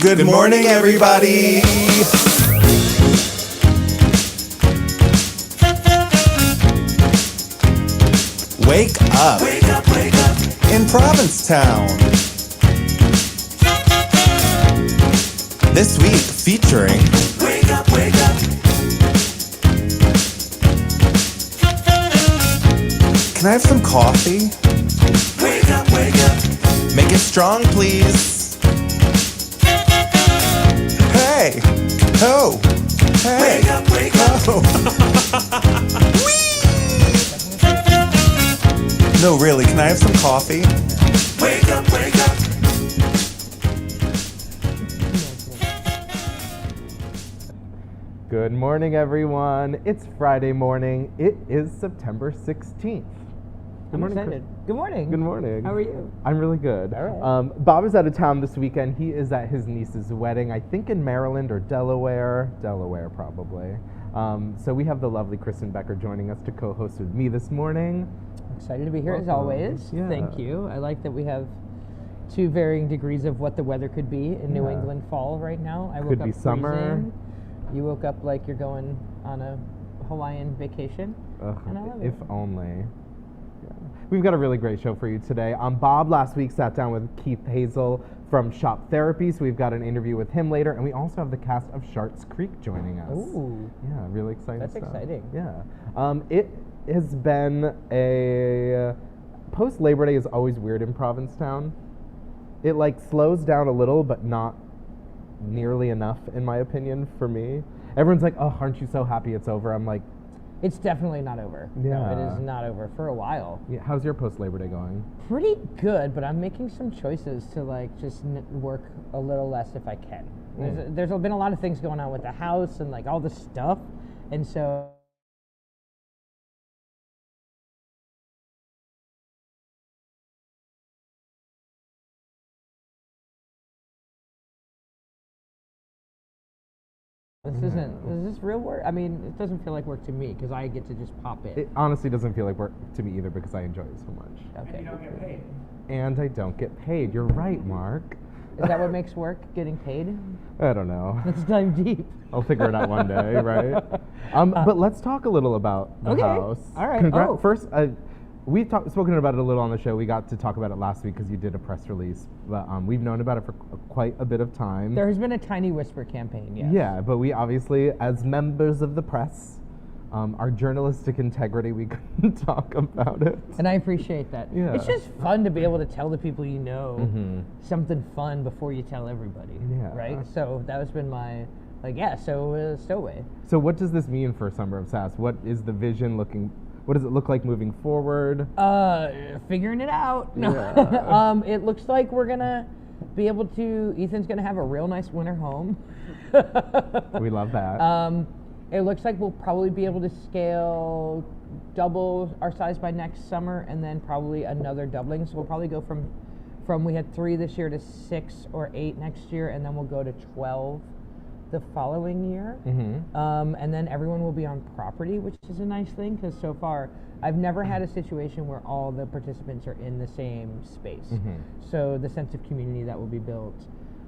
Good morning, everybody. Wake up. Wake up, wake up. In Provincetown. This week featuring Wake up, wake up. Can I have some coffee? Wake up, wake up. Make it strong, please. Hey. Ho. Hey. Wake up, wake up. Ho. No, really, can I have some coffee? Wake up, wake up. Good morning, everyone. It's Friday morning. It is September 16th. I'm excited. Good morning. Good morning. How are you? I'm really good. All right. Bob is out of town this weekend. He is at his niece's wedding, I think in Maryland or Delaware. Delaware, probably. So we have the lovely Kristen Becker joining us to co-host with me this morning. Excited to be here as Welcome. always. Yeah. Thank you. I like that we have two varying degrees of what the weather could be in New Yeah. England fall right now. I woke Could up be summer. freezing. You woke up like you're going on a Hawaiian vacation. Ugh, And I love if it. only. Yeah. We've got a really great show for you today. Bob last week sat down with Keith Hazel from Shop Therapy, so we've got an interview with him later, and we also have the cast of Schart's Creek joining us. Ooh. Yeah, really exciting That's stuff. exciting. Yeah. It has been a... Post-Labor Day is always weird in Provincetown. It, like, slows down a little, but not nearly enough, in my opinion, for me. Everyone's like, oh, aren't you so happy it's over? I'm like, It's definitely not over. No, Yeah. it is not over for a while. yeah, how's your post-Labor Day going? Pretty good, but I'm making some choices to like just work a little less if I can. There's been a lot of things going on with the house and like all the stuff, and so Does this real work? I mean, it doesn't feel like work to me because I get to just pop in. It honestly doesn't feel like work to me either because I enjoy it so much. Okay. And I don't get paid. You're right, Mark. Is that what makes work, getting paid? I don't know. Let's dive deep. I'll figure it out one day, right? But let's talk a little about the Okay. house. All right. Oh. First, we've spoken about it a little on the show. We got to talk about it last week because you did a press release. But we've known about it for quite a bit of time. There has been a tiny whisper campaign, yes. Yeah, but we obviously, as members of the press, our journalistic integrity, we couldn't talk about it. And I appreciate that. Yeah. It's just fun to be able to tell the people you know Mhm. something fun before you tell everybody. Yeah. Right? So that has been my, stowaway. So what does this mean for Summer of Sass? What is the vision looking? What does it look like moving forward? Figuring it out. No. Yeah. It looks like we're going to be able to, Ethan's going to have a real nice winter home. We love that. It looks like we'll probably be able to scale double our size by next summer and then probably another doubling. So we'll probably go from we had 3 this year to 6 or 8 next year, and then we'll go to 12 the following year. Mm-hmm. And then everyone will be on property, which is a nice thing because so far I've never had a situation where all the participants are in the same space. Mhm. So the sense of community that will be built.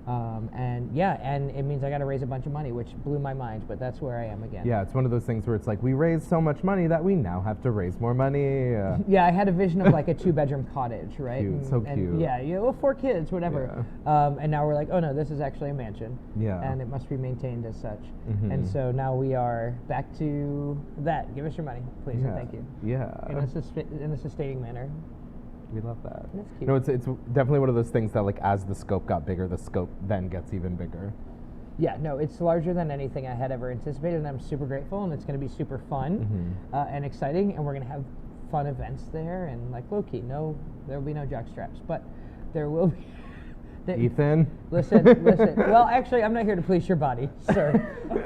And it means I got to raise a bunch of money, which blew my mind, but that's where I am again. Yeah, it's one of those things where it's like we raised so much money that we now have to raise more money. Yeah, I had a vision of like a 2-bedroom cottage, right? Cute, so cute. Yeah, 4 kids, whatever. And now we're like, oh no, this is actually a mansion. Yeah. And it must be maintained as such. Mhm. And so now we are back to that. Give us your money, please, and thank you. Yeah. In a sustaining manner. We love that. That's cute. No, it's definitely one of those things that like as the scope got bigger, the scope then gets even bigger. Yeah, no, it's larger than anything I had ever anticipated, and I'm super grateful, and it's going to be super fun and exciting, and we're going to have fun events there, and like low-key, there will be no jock straps, but there will be... Ethan? Listen. Well, actually, I'm not here to police your body, sir.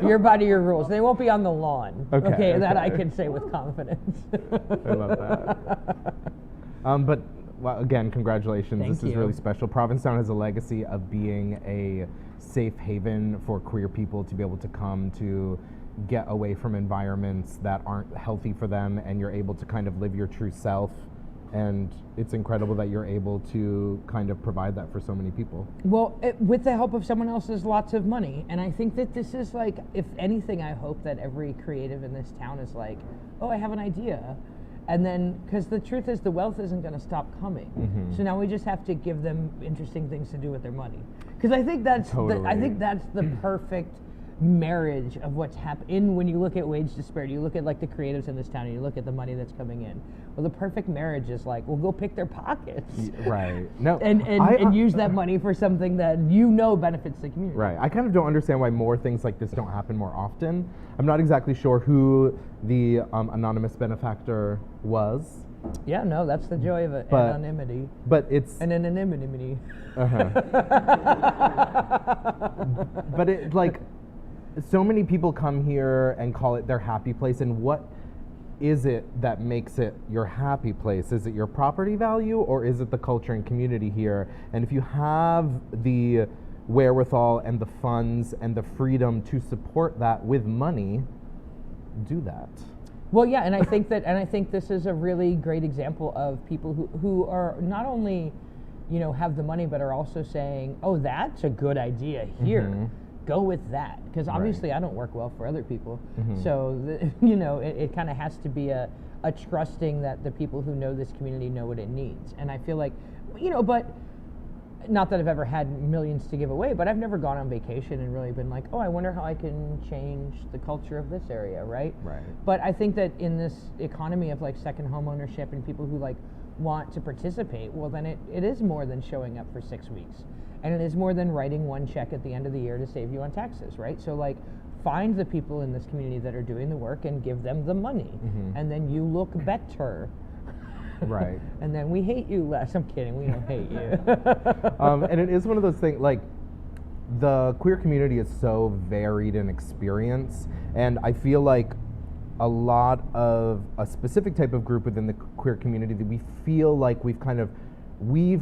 Your body, your rules. They won't be on the lawn. Okay, That I okay. can say with confidence. I love that. But well, again, congratulations. Thank This is you. really special. Provincetown has a legacy of being a safe haven for queer people to be able to come to get away from environments that aren't healthy for them, and you're able to kind of live your true self And it's incredible that you're able to kind of provide that for so many people. Well, with the help of someone else's lots of money. And I think that this is like, if anything, I hope that every creative in this town is like, oh, I have an idea. And then, because the truth is the wealth isn't going to stop coming. Mm-hmm. So now we just have to give them interesting things to do with their money. Because I think that's the perfect marriage of what's happening when you look at wage disparity. You look at like the creatives in this town and you look at the money that's coming in. Well, the perfect marriage is like, well, go pick their pockets. Right. No. And use that money for something that benefits the community. Right. I kind of don't understand why more things like this don't happen more often. I'm not exactly sure who the anonymous benefactor was. Yeah, no, that's the joy of it. But- Anonymity. But it's And anonymity. but it like so many people come here and call it their happy place, and what is it that makes it your happy place? Is it your property value, or is it the culture and community here? And if you have the wherewithal and the funds and the freedom to support that with money, do that. Well, yeah, and I think this is a really great example of people who are not only, have the money, but are also saying, oh, that's a good idea here. Mm-hmm. Go with that. Because obviously I don't work well for other people. Mm-hmm. So, it kind of has to be a trusting that the people who know this community know what it needs. And I feel like, but not that I've ever had millions to give away, but I've never gone on vacation and really been like, oh, I wonder how I can change the culture of this area, right? Right. But I think that in this economy of like second home ownership and people who like want to participate, well, then it is more than showing up for 6 weeks. And it is more than writing one check at the end of the year to save you on taxes, right? So like find the people in this community that are doing the work and give them the money. Mm-hmm. And then you look better. Right. And then we hate you less. I'm kidding. We don't hate you. And it is one of those things, like, the queer community is so varied in experience, and I feel like a lot of a specific type of group within the queer community that we feel like we've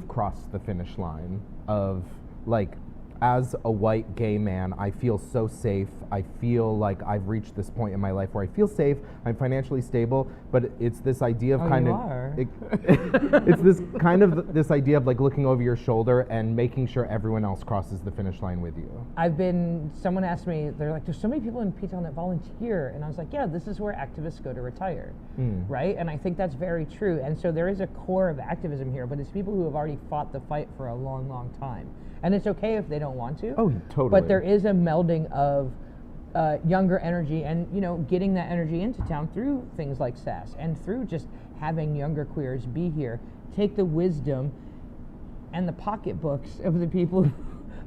crossed the finish line of, like, as a white gay man, I feel so safe. I feel like I've reached this point in my life where I feel safe. I'm financially stable, but it's this idea of it's this idea of like looking over your shoulder and making sure everyone else crosses the finish line with you. Someone asked me, they're like, there's so many people in P-Town that volunteer. And I was like, yeah, this is where activists go to retire, right? And I think that's very true. And so there is a core of activism here, but it's people who have already fought the fight for a long, long time. And it's okay if they don't want to. Oh, totally. But there is a melding of younger energy and, getting that energy into town through things like SAS and through just having younger queers be here, take the wisdom and the pocketbooks of the people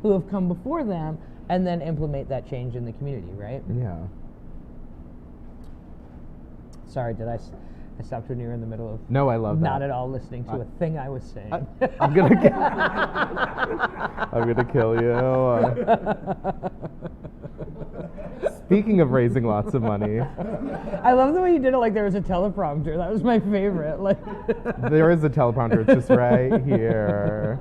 who have come before them and then implement that change in the community, right? Yeah. Sorry, did I stopped when you were in the middle of No, I love that. not at all listening to a thing I was saying. I'm gonna kill you. Speaking of raising lots of money, I love the way you did it like there was a teleprompter. That was my favorite. Like there is a teleprompter. It's just right here.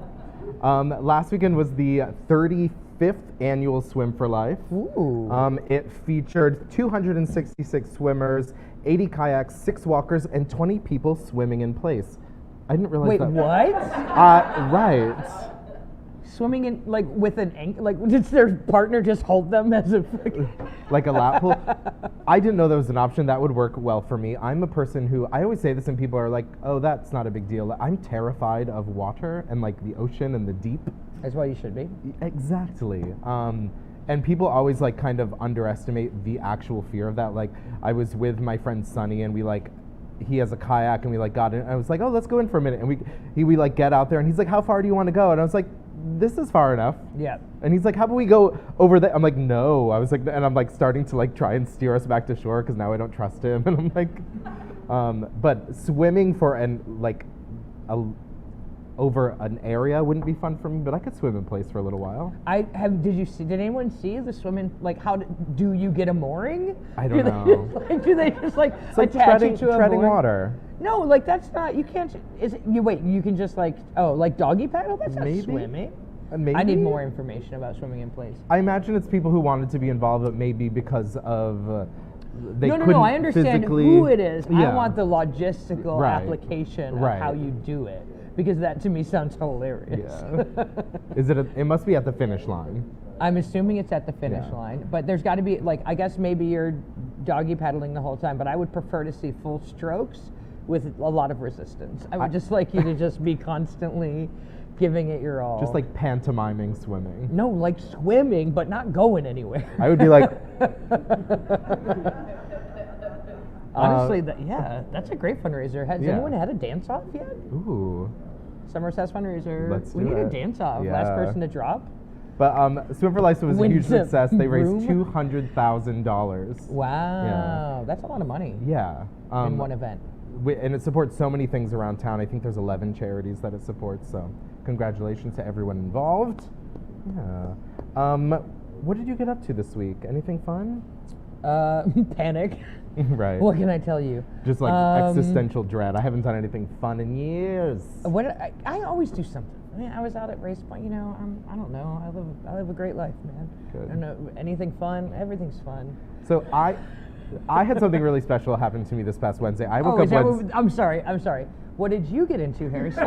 Last weekend was the 35th annual Swim for Life. Ooh. It featured 266 swimmers, 80 kayaks, 6 walkers, and 20 people swimming in place. I didn't realize that. Wait, what? Right. Swimming in, like, with an ankle? Like, did their partner just hold them as a like a lap pool? I didn't know that was an option. That would work well for me. I'm a person who, I always say this and people are like, oh, that's not a big deal. I'm terrified of water and, like, the ocean and the deep. That's why you should be. Exactly. And people always, like, kind of underestimate the actual fear of that. Like, I was with my friend Sonny, and he has a kayak, and we, like, got in. I was like, oh, let's go in for a minute. And we like, get out there, and he's like, how far do you want to go? And I was like, this is far enough. Yeah. And he's like, how about we go over there? I'm like, no. I was like, and I'm, like, starting to, like, try and steer us back to shore, because now I don't trust him. And I'm like, but swimming for, over an area wouldn't be fun for me, but I could swim in place for a little while. Did anyone see the swimming, like, do you get a mooring? I don't know. Do they just, like, It's like attach you to a treading mooring? water. No, like, that's not, you can't, you can just, like, like doggy paddle? That's not Maybe. swimming. Maybe? I need more information about swimming in place. I imagine it's people who wanted to be involved, but maybe because of they no, couldn't I understand physically, who it is. I Yeah. want the logistical Right. application of Right. how you do it, because that to me sounds hilarious. Yeah. It must be at the finish line. I'm assuming it's at the finish Yeah. line, but there's got to be, like, I guess maybe you're doggy paddling the whole time, but I would prefer to see full strokes with a lot of resistance. I would just like you to just be constantly giving it your all. Just like pantomiming swimming. No, like swimming, but not going anywhere. I would be like, Honestly, that's a great fundraiser. Has Yeah. anyone had a dance-off yet? ooh. Summer Sass fundraiser. Let's we do need a it. dance-off. Yeah. Last person to drop. But Swim for Life was a Wins huge a success. They raised room? $200,000. Wow, that's a lot of money Yeah. in one event. And it supports so many things around town. I think there's 11 charities that it supports. So congratulations to everyone involved. Yeah. What did you get up to this week? Anything fun? Panic. Right. What can I tell you? Just like existential dread. I haven't done anything fun in years. I always do something. I mean, I was out at Race Point. You know, I don't know. I live a great life, man. Good. I don't know anything fun. Everything's fun. So I had something really special happen to me this past Wednesday. I woke Oh, up is that Wednesday. what, I'm sorry. What did you get into, Harrison? I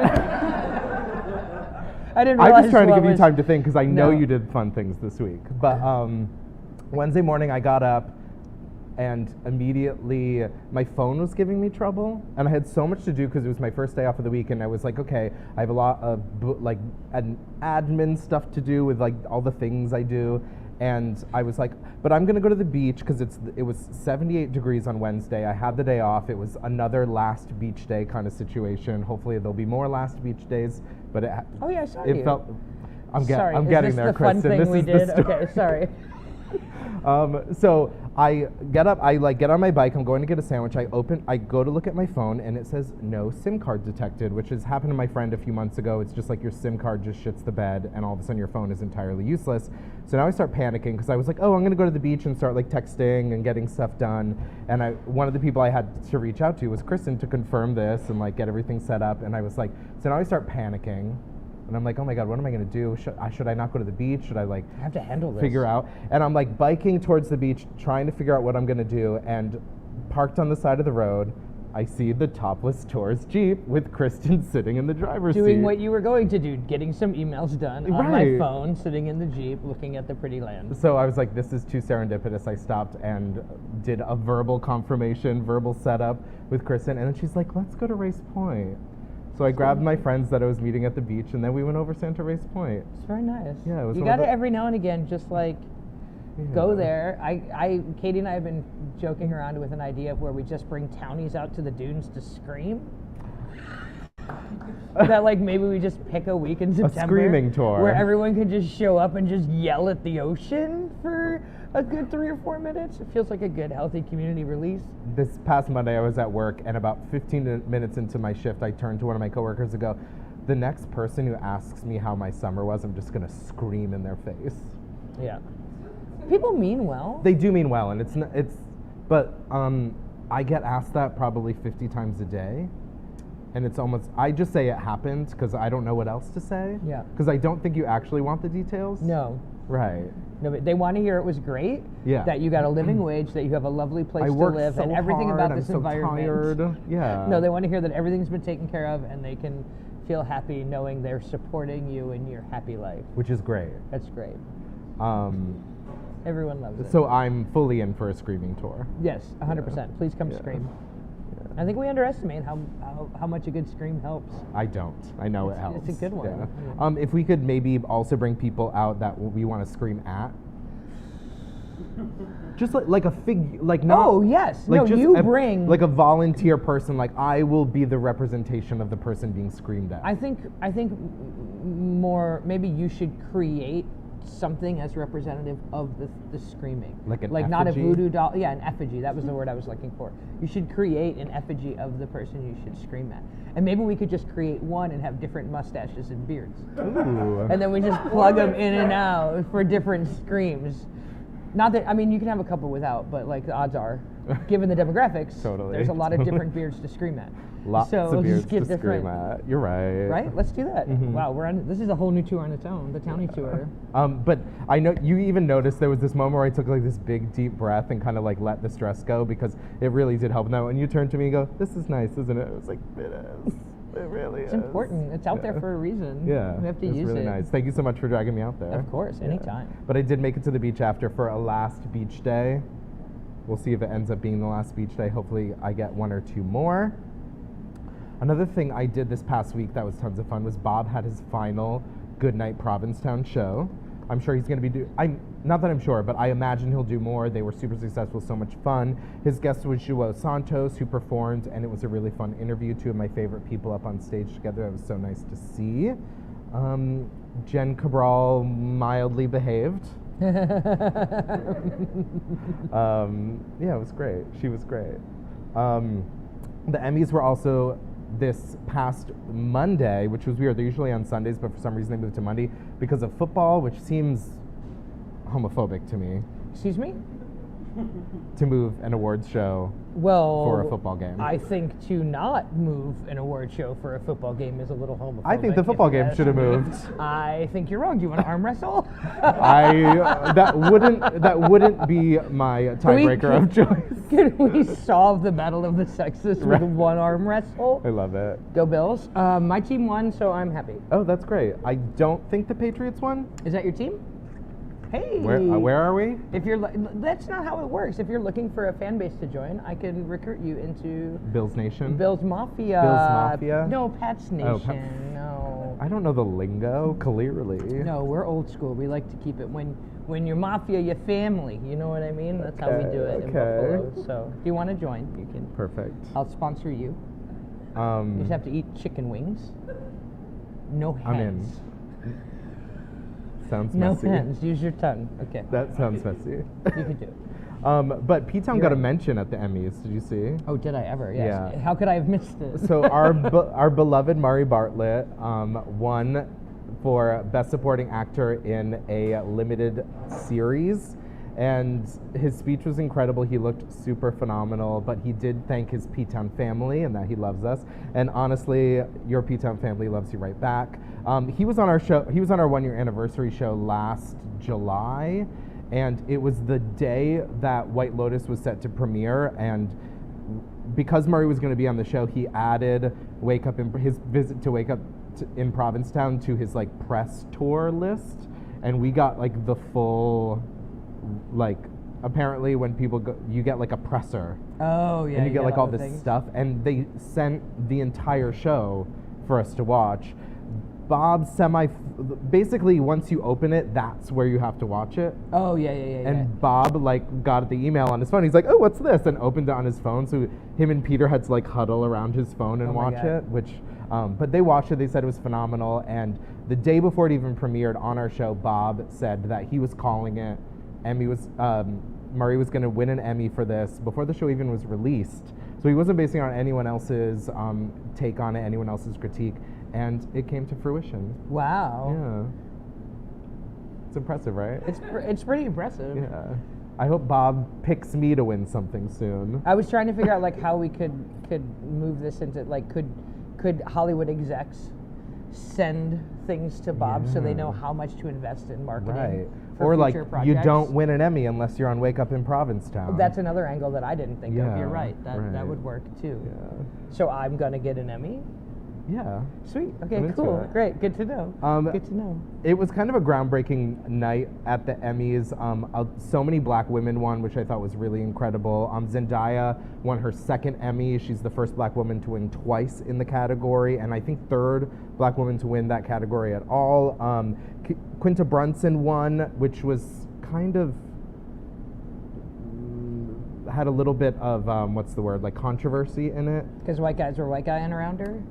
didn't realize I'm just trying to what give you was- time to think because I know No. you did fun things this week. But Wednesday morning I got up and immediately my phone was giving me trouble, and I had so much to do because it was my first day off of the week, and I was like, okay, I have a lot of like admin stuff to do with like all the things I do. And I was like, but I'm gonna go to the beach because it was 78 degrees on Wednesday. I had the day off. It was another last beach day kind of situation. Hopefully there'll be more last beach days. But Oh yeah, I saw it you. felt. Sorry, I'm is getting this there, the fun Kristen. thing This we is did? the story. Okay, sorry. So I get up, I like get on my bike, I'm going to get a sandwich. I go to look at my phone and it says no SIM card detected, which has happened to my friend a few months ago. It's just like your SIM card just shits the bed and all of a sudden your phone is entirely useless. So now I start panicking because I was like, oh, I'm gonna go to the beach and start like texting and getting stuff done. And one of the people I had to reach out to was Kristen to confirm this and like get everything set up. And I was like, so now I start panicking. And I'm like, oh my God, what am I gonna do? Should I not go to the beach? Should I like I have to handle this. figure out? And I'm like biking towards the beach, trying to figure out what I'm gonna do. And parked on the side of the road, I see the topless tourist Jeep with Kristen sitting in the driver's seat. Doing what you were going to do, getting some emails done on my Right. phone, sitting in the Jeep, looking at the pretty land. So I was like, this is too serendipitous. I stopped and did a verbal setup with Kristen. And then she's like, let's go to Race Point. So I grabbed my friends that I was meeting at the beach, and then we went over Santa Race Point. It's very nice. Yeah, it was You one of got to the- every now and again, just like go Yeah. there. Katie and I have been joking around with an idea of where we just bring townies out to the dunes to scream. That like maybe we just pick a week in September, screaming tour. where everyone can just show up and just yell at the ocean for a good 3 or 4 minutes. It feels like a good, healthy community release. This past Monday, I was at work, and about 15 minutes into my shift, I turned to one of my coworkers and go, the next person who asks me how my summer was, I'm just gonna scream in their face. Yeah. People mean well. They do mean well, and but I get asked that probably 50 times a day, and it's almost, I just say it happened because I don't know what else to say. Yeah. Because I don't think you actually want the details. No. Right. No, but they want to hear it was great. Yeah. That you got a living wage, that you have a lovely place I to worked live, so and everything hard, about I'm this so environment. tired. Yeah. No, they want to hear that everything's been taken care of, and they can feel happy knowing they're supporting you in your happy life. Which is great. That's great. Um, Everyone loves it. so I'm fully in for a screaming tour. yes, 100%. Please come Yeah. scream. I think we underestimate how much a good scream helps. I don't. I know it It's helps. a good one. Yeah. Yeah. If we could maybe also bring people out that we want to scream at. Just like a like not. Oh, yes. Like No, just you bring- like a volunteer person. Like I will be the representation of the person being screamed at. I think more maybe you should create something as representative of the screaming. Like an not a effigy? voodoo doll. Yeah, an effigy. That was the word I was looking for. You should create an effigy of the person you should scream at. And maybe we could just create one and have different mustaches and beards. Ooh. And then we just plug them in and out for different screams. Not that, I mean, you can have a couple without, but like the odds are given the demographics, Totally. there's a lot of different beards to scream at. Lots so of we'll beards just get to different. scream at. You're right. Right? Let's do that. Mhm. Wow, this is a whole new tour on its own, the Townie tour. But I know you even noticed there was this moment where I took like this big deep breath and kind of like let the stress go because it really did help. Now when you turned to me and go, "This is nice, isn't it?" I was like, "It is. It really is." It's important. It's out there Yeah. for a reason. Yeah, We have to it's use really it. nice. Thank you so much for dragging me out there. Of course, anytime. But I did make it to the beach after for a last beach day. We'll see if it ends up being the last beach day. Hopefully I get one or two more. Another thing I did this past week that was tons of fun was Bob had his final Goodnight Provincetown show. I'm sure he's going to be not that I'm sure, but I imagine he'll do more. They were super successful, so much fun. His guest was Joao Santos, who performed, and it was a really fun interview. Two of my favorite people up on stage together. It was so nice to see. Jen Cabral mildly behaved. Yeah, it was great. She was great. The Emmys were also this past Monday, which was weird. They're usually on Sundays, but for some reason they moved to Monday because of football, which seems homophobic to me, Excuse me? to move an awards show Well, for a football game. I think to not move an award show for a football game is a little homophobic. I think the if football you game ask should have me. moved. I think you're wrong. Do you want to arm wrestle? that wouldn't be my tiebreaker of choice. Can we solve the battle of the sexes with one arm wrestle? I love it. Go Bills. My team won, so I'm happy. Oh, that's great. I don't think the Patriots won. Is that your team? Hey. Where are we? If you're, that's not how it works. If you're looking for a fan base to join, I can recruit you into Bills Nation. Bills Mafia. Bills Mafia? No, Pats Nation. Oh, No. I don't know the lingo, clearly. No, we're old school. We like to keep it when you're mafia, you're family. You know what I mean? That's how we do it in Okay. Buffalo. So if you want to join, you can. Perfect. I'll sponsor you. You just have to eat chicken wings. No I'm hands. in. Sounds No messy. hands. Use your tongue. Okay. That sounds messy. You can do it. But P-Town You're got a right. mention at the Emmys. Did you see? Oh, did I ever? Yes. Yeah. How could I have missed it? So our beloved Murray Bartlett won for Best Supporting Actor in a limited series, and his speech was incredible. He looked super phenomenal, but he did thank his P-Town family and that he loves us. And honestly, your P-Town family loves you right back. He was on our show. He was on our 1-year anniversary show last July, and it was the day that White Lotus was set to premiere. And because Murray was going to be on the show, he added his visit to Wake Up in Provincetown to his like press tour list, and we got like the full, like, apparently when people go, you get like a presser, Oh yeah. and you get like all the this things. stuff, and they sent the entire show for us to watch. Bob basically once you open it, that's where you have to watch it. Oh yeah. And Bob like got the email on his phone. He's like, "Oh, what's this?" and opened it on his phone. So him and Peter had to like huddle around his phone and Oh my watch God. it. Which, but they watched it. They said it was phenomenal. And the day before it even premiered on our show, Bob said that he was calling it. Murray was going to win an Emmy for this before the show even was released. So he wasn't basing it on anyone else's take on it, anyone else's critique, and it came to fruition. Wow. Yeah. It's impressive, right? It's pretty impressive. Yeah. I hope Bob picks me to win something soon. I was trying to figure out like how we could move this into like could Hollywood execs send things to Bob so they know how much to invest in marketing Right. for Or like future projects. you don't win an Emmy unless you're on Wake Up in Provincetown. That's another angle that I didn't think of. Yeah, You're right. That right. would work too. Yeah. So I'm gonna get an Emmy. Yeah. Sweet. Okay. I'm into Cool. it. Great. Good to know. Good to know. It was kind of a groundbreaking night at the Emmys. So many black women won, which I thought was really incredible. Zendaya won her second Emmy. She's the first black woman to win twice in the category, and I think third black woman to win that category at all. Quinta Brunson won, which was kind of had a little bit of like controversy in it. Because white guys were white guying around her.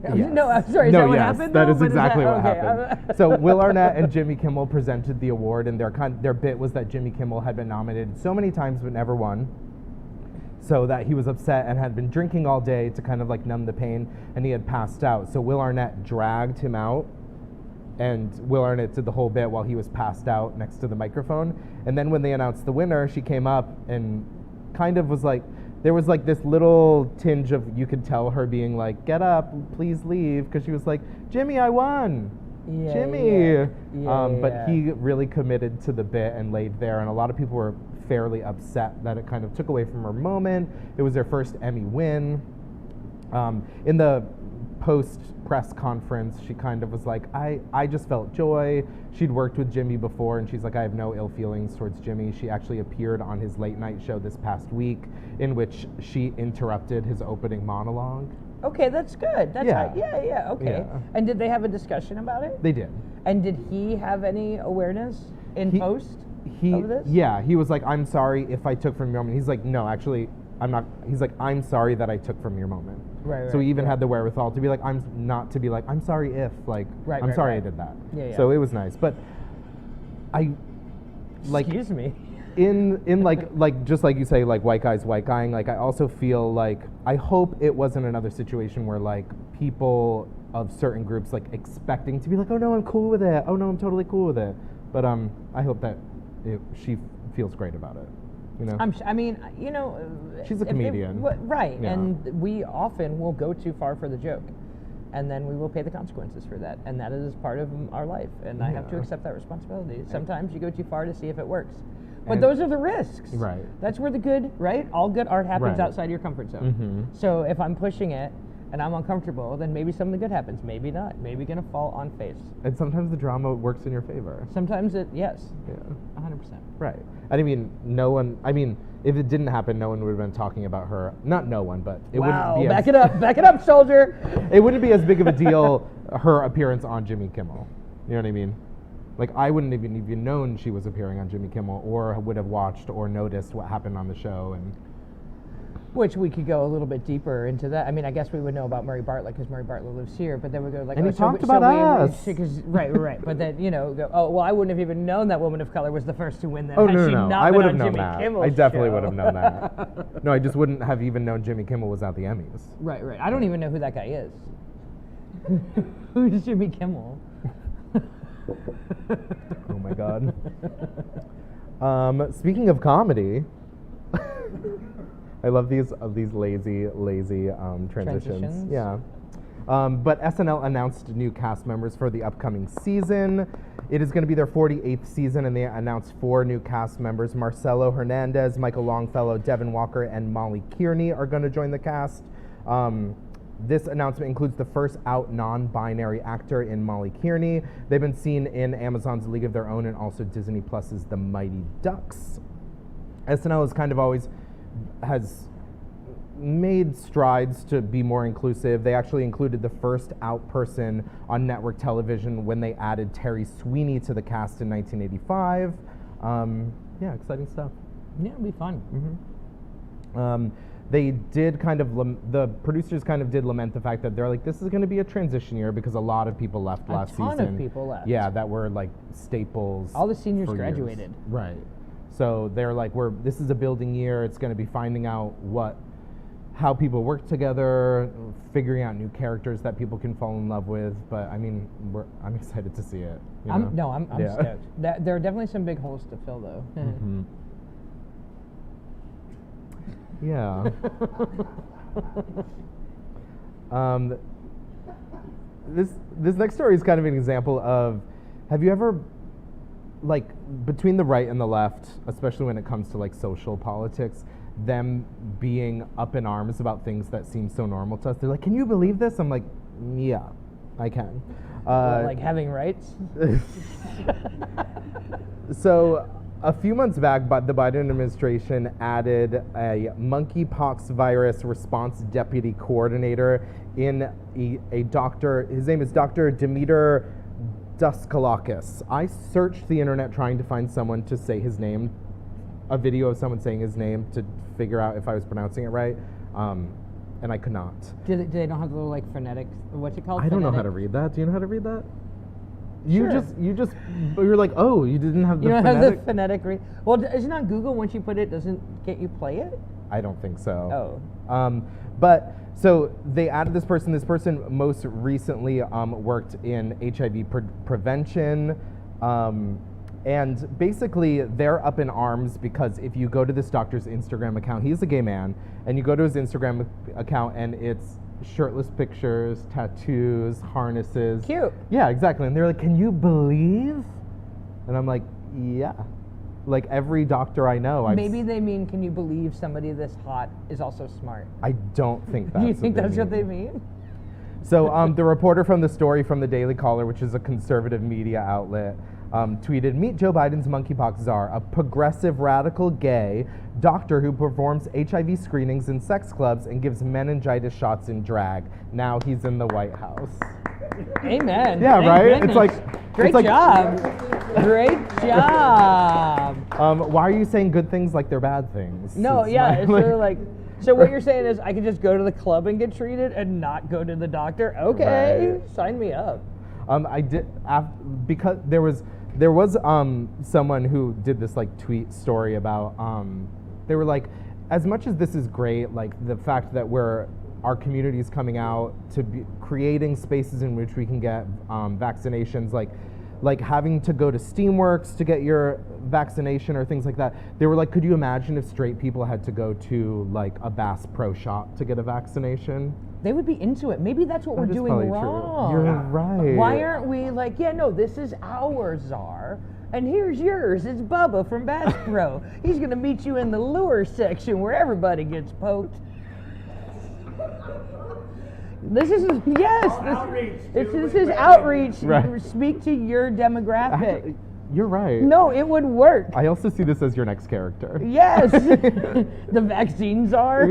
Yes. No, I'm sorry. Is No, that what yes, happened? that though? is But exactly what okay, happened. So Will Arnett and Jimmy Kimmel presented the award, and their bit was that Jimmy Kimmel had been nominated so many times but never won, so that he was upset and had been drinking all day to kind of like numb the pain, and he had passed out. So Will Arnett dragged him out, and Will Arnett did the whole bit while he was passed out next to the microphone. And then when they announced the winner, she came up and kind of was like, there was like this little tinge of, you could tell her being like, get up, please leave, because she was like, Jimmy, I won. Yeah, Jimmy. yeah. But he really committed to the bit and laid there, and a lot of people were fairly upset that it kind of took away from her moment. It was their first Emmy win. In the post press conference, she kind of was like, I just felt joy. She'd worked with Jimmy before, and she's like, I have no ill feelings towards Jimmy. She actually appeared on his late night show this past week, in which she interrupted his opening monologue. Okay, that's good. That's Yeah. yeah, okay. Yeah. And did they have a discussion about it? They did. And did he have any awareness in post of this? Yeah, he was like, I'm sorry if I took from your moment. He's like, no, actually, I'm not. He's like, I'm sorry that I took from your moment. Right, So he even yeah. had the wherewithal to be like, I'm sorry if, like, Right, I'm right, sorry right. I did that. Yeah, yeah. So it was nice. But I, like, Excuse me. in like just like you say, like white guys white guying, like I also feel like I hope it wasn't another situation where like people of certain groups like expecting to be like, oh no, I'm cool with it, oh no, I'm totally cool with it. But I hope that she feels great about it, you know. I mean, you know, She's a comedian. right? Yeah. And we often will go too far for the joke, and then we will pay the consequences for that, and that is part of our life, and I have to Yeah. accept that responsibility. Sometimes you go too far to see if it works, but And- those are the risks. Right. That's where the good, right? All good art happens Right. outside your comfort zone. Mhm. So if I'm pushing it and I'm uncomfortable, then maybe something good happens. Maybe not. Maybe gonna fall on face. And sometimes the drama works in your favor. Sometimes yes, Yeah. 100%. Right. And I mean, no one. I mean, if it didn't happen, no one would have been talking about her. Not no one, but it Wow, wouldn't be. back it up, soldier. It wouldn't be as big of a deal. Her appearance on Jimmy Kimmel. You know what I mean? Like I wouldn't even known she was appearing on Jimmy Kimmel, or would have watched or noticed what happened on the show. And Which we could go a little bit deeper into that. I mean, I guess we would know about Murray Bartlett because Murray Bartlett lives here, but then we go like, And oh, he talked about us. Right. But then go, oh, well, I wouldn't have even known that woman of color was the first to win. Then oh had no, she no, no! not I been would have on known Jimmy that. Kimmel's I definitely show. would have known that. No, I just wouldn't have even known Jimmy Kimmel was at the Emmys. Right. I don't even know who that guy is. Who's Jimmy Kimmel? Oh my god. Speaking of comedy, I love these lazy transitions. Transitions? Yeah. But SNL announced new cast members for the upcoming season. It is going to be their 48th season, and they announced 4 new cast members. Marcelo Hernandez, Michael Longfellow, Devin Walker, and Molly Kearney are going to join the cast. This announcement includes the first out non-binary actor in Molly Kearney. They've been seen in Amazon's League of Their Own and also Disney Plus's The Mighty Ducks. SNL is kind of always has made strides to be more inclusive. They actually included the first out person on network television when they added Terry Sweeney to the cast in 1985. Yeah, exciting stuff. Yeah, it'll be fun. They did kind of, the producers kind of did lament the fact that they're like, this is going to be a transition year because a lot of people left last season. A ton of people left. Yeah, that were like staples. All the seniors for years. graduated. Right. So they're like, this is a building year. It's going to be finding out how people work together, figuring out new characters that people can fall in love with. But I mean, I'm excited to see it. I'm Yeah. stoked. There are definitely some big holes to fill, though. Mhm. Yeah. This next story is kind of an example of, have you ever, like, between the right and the left, especially when it comes to like social politics, them being up in arms about things that seem so normal to us? They're like, can you believe this? I'm like, yeah, I can. Like having rights. So a few months back, the Biden administration added a monkeypox virus response deputy coordinator in a doctor. His name is Dr. Dimitar Daskalakis. I searched the internet trying to find someone to say his name, a video of someone saying his name to figure out if I was pronouncing it right, and I could not. Do they don't have the little like phonetic? What's it called? I don't know how to read that. Do you know how to read that? You're like, oh, you didn't have the You don't phonetic? have the phonetic read. Well, isn't on Google once you put it, doesn't get you play it? I don't think so. Oh. But so they added this person. This person most recently worked in HIV prevention, And basically, they're up in arms because if you go to this doctor's Instagram account, he's a gay man, and you go to his Instagram account and it's shirtless pictures, tattoos, harnesses. Cute. Yeah, exactly. And they're like, can you believe? And I'm like, yeah. Like every doctor I know, Maybe they mean, can you believe somebody this hot is also smart? I don't think that's Do you think that's what they mean. mean? So the reporter from the story from the Daily Caller, which is a conservative media outlet, tweeted, "Meet Joe Biden's monkeypox czar, a progressive radical gay doctor who performs HIV screenings in sex clubs and gives meningitis shots in drag. Now he's in the White House." Amen. Yeah, Thank right? goodness. It's like Great it's like, job. Great job. Why are you saying good things like they're bad things? No, Is yeah, my- it's sort of like, so what you're saying is I can just go to the club and get treated and not go to the doctor? Okay, Right. sign me up. I did because there was someone who did this like tweet story about they were like, as much as this is great, like the fact that our community is coming out to be creating spaces in which we can get vaccinations, like having to go to Steamworks to get your vaccination or things like that. They were like, could you imagine if straight people had to go to like a Bass Pro Shop to get a vaccination? They would be into it. Maybe that's what That we're is doing probably true. wrong. You're right. Why aren't we like, yeah, no, this is our czar, and here's yours. It's Bubba from Bass Pro. He's gonna meet you in the lure section where everybody gets poked. This is this is his outreach. Right. Speak to your demographic. Actually, you're right. No, it would work. I also see this as your next character. Yes, the vaccines are.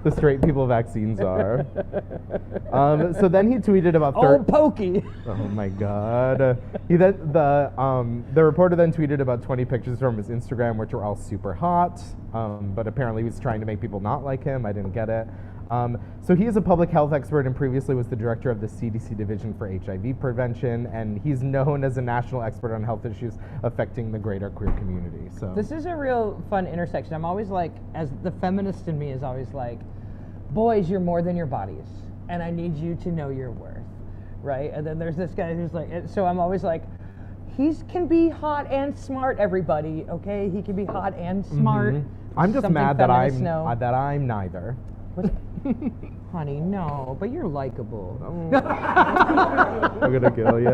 The straight people vaccines are. So then he tweeted about Oh, pokey. Oh my god. He then the reporter then tweeted about 20 pictures from his Instagram, which were all super hot. But apparently he was trying to make people not like him. I didn't get it. So he is a public health expert and previously was the director of the CDC Division for HIV Prevention, and he's known as a national expert on health issues affecting the greater queer community. So This is a real fun intersection. I'm always like, as the feminist in me is always like, boys, you're more than your bodies, and I need you to know your worth, right? And then there's this guy who's like, so I'm always like, he can be hot and smart, everybody, okay? He can be hot and smart. I'm just Something mad that feminists know. I'm neither. Honey, no, but you're likable. I'm gonna kill you.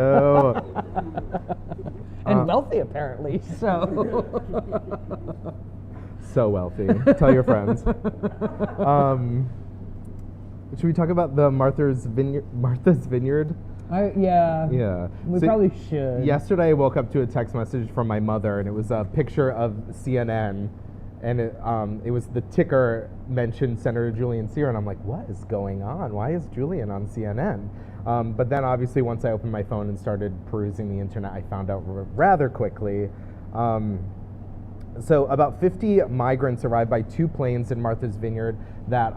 And wealthy, apparently, so. So wealthy. Tell your friends. Should we talk about the Martha's Vineyard? Yeah. Yeah. We So probably should. Yesterday I woke up to a text message from my mother, and it was a picture of CNN, and it was the ticker mentioned Senator Julian Sear, and I'm like, what is going on? Why is Julian on CNN? But then obviously once I opened my phone and started perusing the internet, I found out rather quickly. So about 50 migrants arrived by 2 planes in Martha's Vineyard that,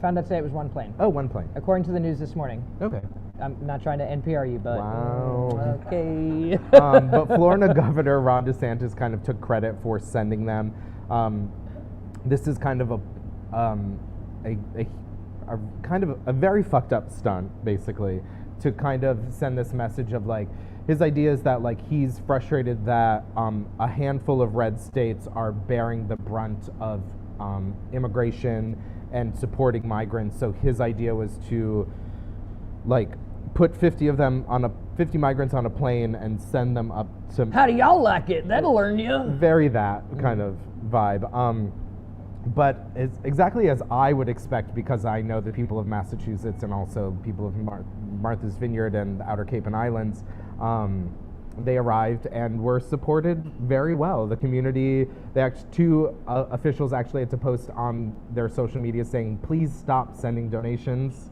Found out today it was one plane. oh, 1 plane. According to the news this morning. Okay. I'm not trying to NPR you, but. Wow. Okay. But Florida Governor Ron DeSantis kind of took credit for sending them. This is kind of a kind of a very fucked up stunt, basically, to kind of send this message of like, his idea is that like he's frustrated that a handful of red states are bearing the brunt of immigration and supporting migrants. So his idea was to like put 50 migrants on a plane and send them up to How do y'all like it? That'll learn you. very that kind of vibe. But it's exactly as I would expect, because I know the people of Massachusetts and also people of Martha's Vineyard and the Outer Cape and Islands. They arrived and were supported very well. The community, two officials actually had to post on their social media saying, please stop sending donations.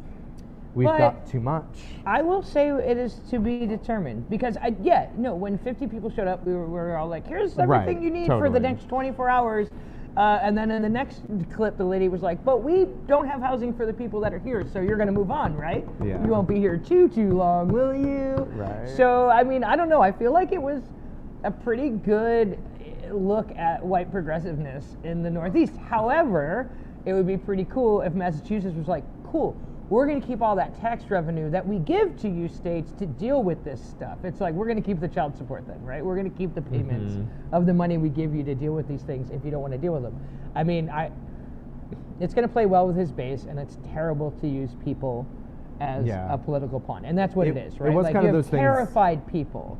We've got too much. I will say it is to be determined, because when 50 people showed up, we were all like, here's everything Right, you need for the totally. next 24 hours. And then in the next clip, the lady was like, but we don't have housing for the people that are here, so you're going to move on, right? Yeah. You won't be here too long, will you? Right. So, I mean, I don't know. I feel like it was a pretty good look at white progressiveness in the Northeast. However, it would be pretty cool if Massachusetts was like, cool, we're going to keep all that tax revenue that we give to you states to deal with this stuff. It's like, we're going to keep the child support then, right? We're going to keep the payments of the money we give you to deal with these things if you don't want to deal with them. I mean, it's going to play well with his base, and it's terrible to use people as a political pawn. And that's what it is, right? It was like, kind you of have those things. terrified people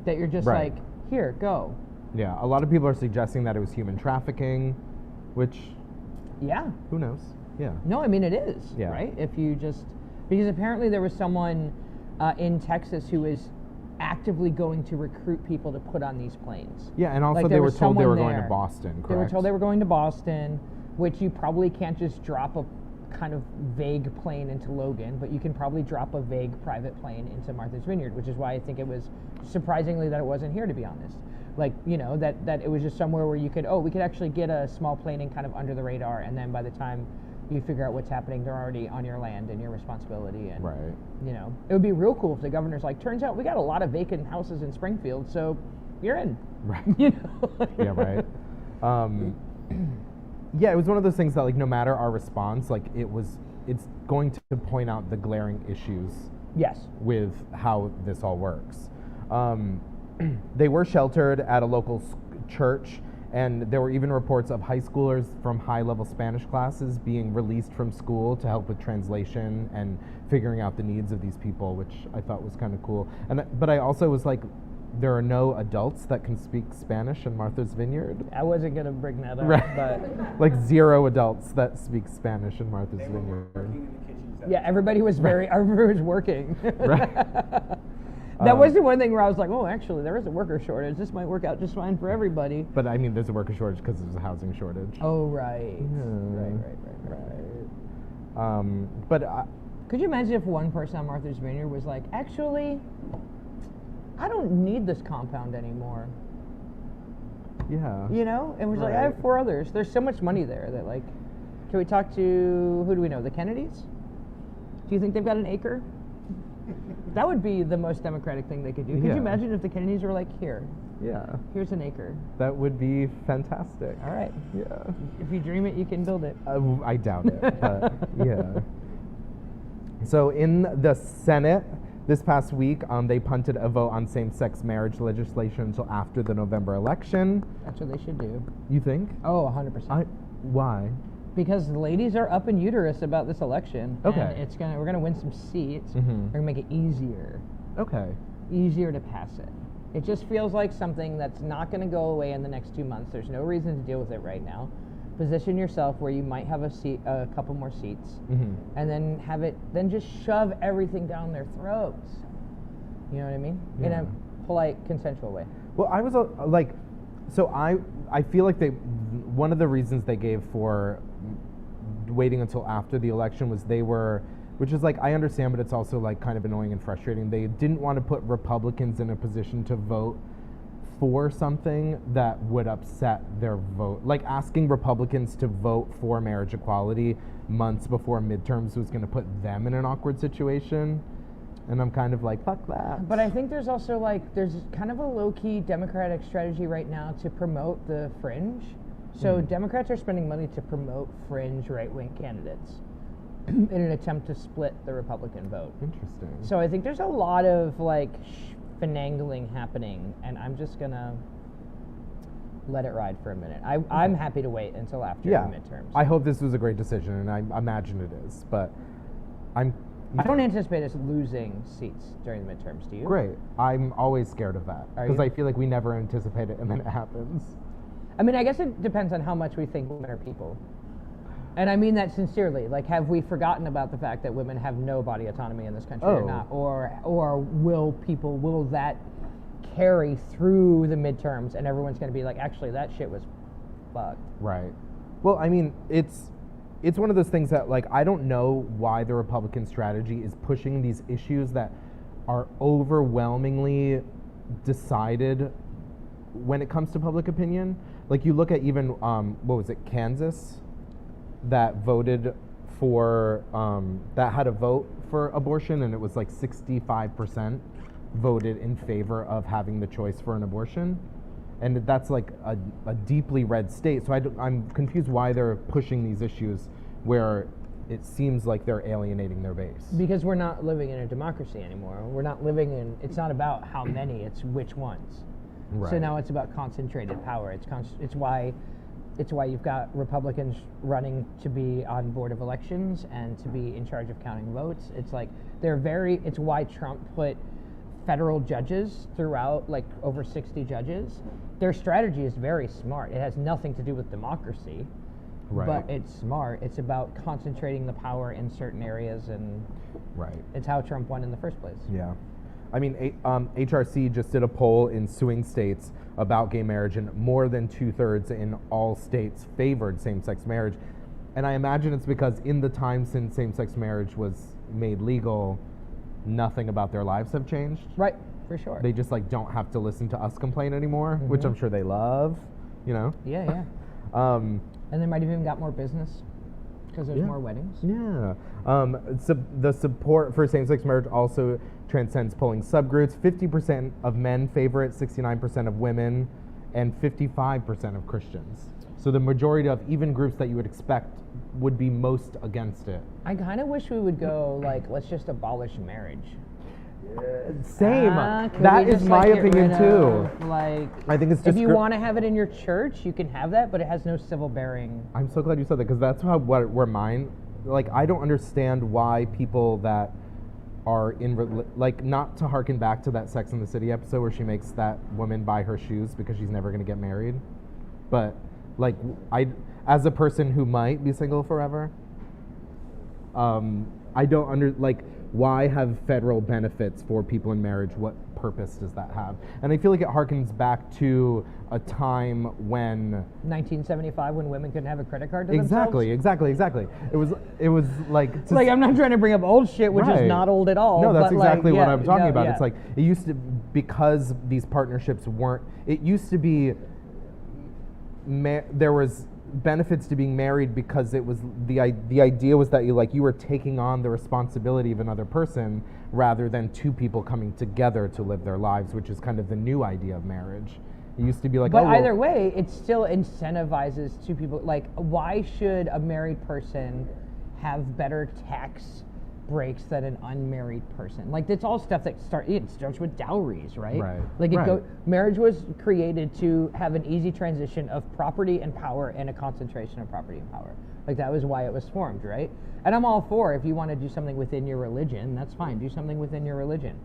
that you're just Right. like, here, go. Yeah, a lot of people are suggesting that it was human trafficking, which, Yeah. who knows? Yeah. No, I mean, it is, Yeah. right? If you just, because apparently there was someone in Texas who was actively going to recruit people to put on these planes. Yeah, and also Like, they there were was told they someone were going to there. Boston, correct? They were told they were going to Boston, which you probably can't just drop a kind of vague plane into Logan, but you can probably drop a vague private plane into Martha's Vineyard, which is why I think it was surprisingly that it wasn't here, to be honest. Like, you know, that it was just somewhere where you could, we could actually get a small plane and kind of under the radar, and then by the time you figure out what's happening, they're already on your land and your responsibility. And, Right. you know, it would be real cool if the governor's like, turns out we got a lot of vacant houses in Springfield, so you're in. Right. You know? Yeah, right. Yeah, it was one of those things that, like, no matter our response, like, it's going to point out the glaring issues Yes. with how this all works. They were sheltered at a local church, and there were even reports of high schoolers from high-level Spanish classes being released from school to help with translation and figuring out the needs of these people, which I thought was kind of cool. But I also was like, there are no adults that can speak Spanish in Martha's Vineyard. I wasn't going to bring that up, Right. but Like 0 adults that speak Spanish in Martha's Vineyard. yeah, everybody was everybody was working. Right. That was the one thing where I was like, oh, actually, there is a worker shortage. This might work out just fine for everybody. But I mean, there's a worker shortage because there's a housing shortage. Oh, right. Yeah. Right. But Could you imagine if one person on Martha's Vineyard was like, actually, I don't need this compound anymore. yeah. You know? And was like, I Right. have 4 others. There's so much money there that, like, can we talk to, who do we know, the Kennedys? Do you think they've got an acre? That would be the most democratic thing they could do. Could Yeah. you imagine if the Kennedys were like, Yeah. here's an acre. That would be fantastic. All right. Yeah. If you dream it, you can build it. I doubt it, but yeah. So in the Senate this past week, they punted a vote on same-sex marriage legislation until after the November election. That's what they should do. You think? Oh, 100%. Why? Because the ladies are up in uterus about this election. Okay. And we're gonna win some seats. Mhm. We're gonna make it easier to pass it. It just feels like something that's not gonna go away in the next 2 months. There's no reason to deal with it right now. Position yourself where you might have a couple more seats, and then just shove everything down their throats. You know what I mean? In Yeah. a polite, consensual way. Well, I was so I feel like one of the reasons they gave for waiting until after the election was which is like, I understand, but it's also like kind of annoying and frustrating. They didn't want to put Republicans in a position to vote for something that would upset their vote. Like asking Republicans to vote for marriage equality months before midterms was going to put them in an awkward situation. And I'm kind of like, fuck that. But I think there's also there's kind of a low-key Democratic strategy right now to promote the fringe. So Democrats are spending money to promote fringe right-wing candidates in an attempt to split the Republican vote. Interesting. So I think there's a lot of finagling happening, and I'm just gonna let it ride for a minute. I'm happy to wait until after the midterms. I hope this was a great decision, and I imagine it is, but I don't anticipate us losing seats during the midterms, do you? great. I'm always scared of that Are because you? I feel like we never anticipate it and then it happens. I mean, I guess it depends on how much we think women are people. And I mean that sincerely. Like, have we forgotten about the fact that women have no body autonomy in this country or Oh. not? Or will that carry through the midterms and everyone's going to be like, actually, that shit was fucked. Right. Well, I mean, it's one of those things that, like, I don't know why the Republican strategy is pushing these issues that are overwhelmingly decided when it comes to public opinion. Like, you look at even, what was it, Kansas, that voted for, that had a vote for abortion, and it was like 65% voted in favor of having the choice for an abortion. And that's like a deeply red state. So I'm confused why they're pushing these issues where it seems like they're alienating their base. Because we're not living in a democracy anymore. We're not living in. It's not about how many. It's which ones. Right. So now it's about concentrated power. It's why you've got Republicans running to be on board of elections and to be in charge of counting votes. It's like it's why Trump put federal judges throughout, like over 60 judges. Their strategy is very smart. It has nothing to do with democracy, Right. but it's smart. It's about concentrating the power in certain areas, and Right. it's how Trump won in the first place. Yeah. I mean, HRC just did a poll in swing states about gay marriage, and more than 2/3 in all states favored same-sex marriage. And I imagine it's because in the time since same-sex marriage was made legal, nothing about their lives have changed. Right, for sure. They just like don't have to listen to us complain anymore, which I'm sure they love, you know? Yeah. And they might have even got more business because there's more weddings. Yeah. The support for same-sex marriage also transcends polling subgroups. 50% of men favor it, 69% of women, and 55% of Christians. So the majority of even groups that you would expect would be most against it. I kind of wish we would go, like, let's just abolish marriage. Same. Can That we is just, my like, get opinion rid too. of, like, I think it's if just you want to have it in your church, you can have that, but it has no civil bearing. I'm so glad you said that, because that's where mine, like, I don't understand why people that are like, not to harken back to that Sex and the City episode where she makes that woman buy her shoes because she's never going to get married, but like, as a person who might be single forever, I don't why have federal benefits for people in marriage? What purpose does that have? And I feel like it harkens back to a time when 1975, when women couldn't have a credit card to exactly. It was like like, I'm not trying to bring up old shit, which Right. is not old at all. No, that's but, exactly like, what yeah, I'm talking no, about. yeah. It's like, it used to, because these partnerships weren't, it used to be, there was benefits to being married because it was, the idea was that you were taking on the responsibility of another person rather than two people coming together to live their lives, which is kind of the new idea of marriage. It used to be like, But oh, well, either way, it still incentivizes two people. Like, why should a married person have better tax breaks than an unmarried person? Like, it's all stuff that starts with dowries, right? Right. Like, Right. marriage was created to have an easy transition of property and power and a concentration of property and power. Like, that was why it was formed, right? And I'm all for, if you want to do something within your religion, that's fine. Do something within your religion,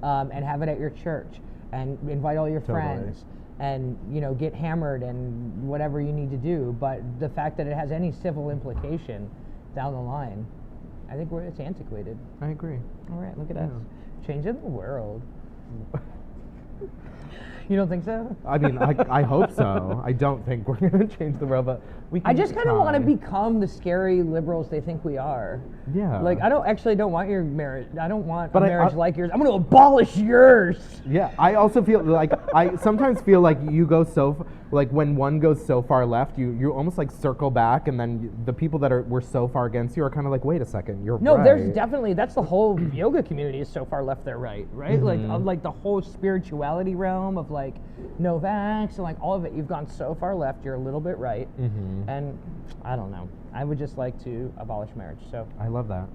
and have it at your church, and invite all your Totally. friends, and, you know, get hammered and whatever you need to do. But the fact that it has any civil implication down the line, I think it's antiquated. I agree. All right, look at us, changing the world. You don't think so? I mean, I hope so. I don't think we're going to change the world, but we can I just kind of want to try. become the scary liberals they think we are. Yeah. Like, I don't want your marriage. I don't want But a I- marriage like yours. I'm going to abolish yours. Yeah, I also feel like, I sometimes feel like you go like, when one goes so far left, you almost like circle back, and then the people that were so far against you are kind of like, wait a second, you're No, right. there's definitely, that's the whole yoga community is so far left, they're right? Mm-hmm. Like, of like the whole spirituality realm of like no vax and like all of it, you've gone so far left, you're a little bit right. Mm-hmm. And I don't know. I would just like to abolish marriage. So I love that.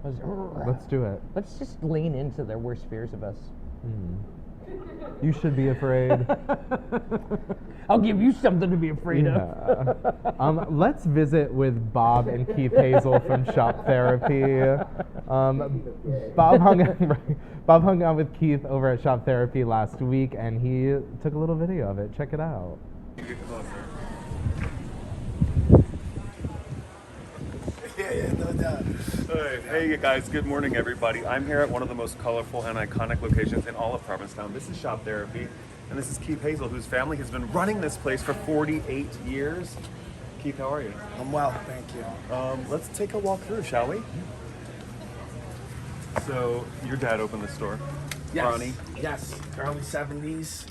Let's do it. let's just lean into the worst fears of us. You should be afraid. I'll give you something to be afraid of. Yeah. Let's visit with Bob and Keith Hazel from Shop Therapy. Bob hung out with Keith over at Shop Therapy last week, and he took a little video of it. Check it out. Yeah, no doubt. Hey you guys, good morning everybody. I'm here at one of the most colorful and iconic locations in all of Provincetown. This is Shop Therapy, and this is Keith Hazel, whose family has been running this place for 48 years. Keith, how are you? I'm well, thank you. Let's take a walk through, shall we? So, your dad opened the store, Ronnie. Yes, early 70s.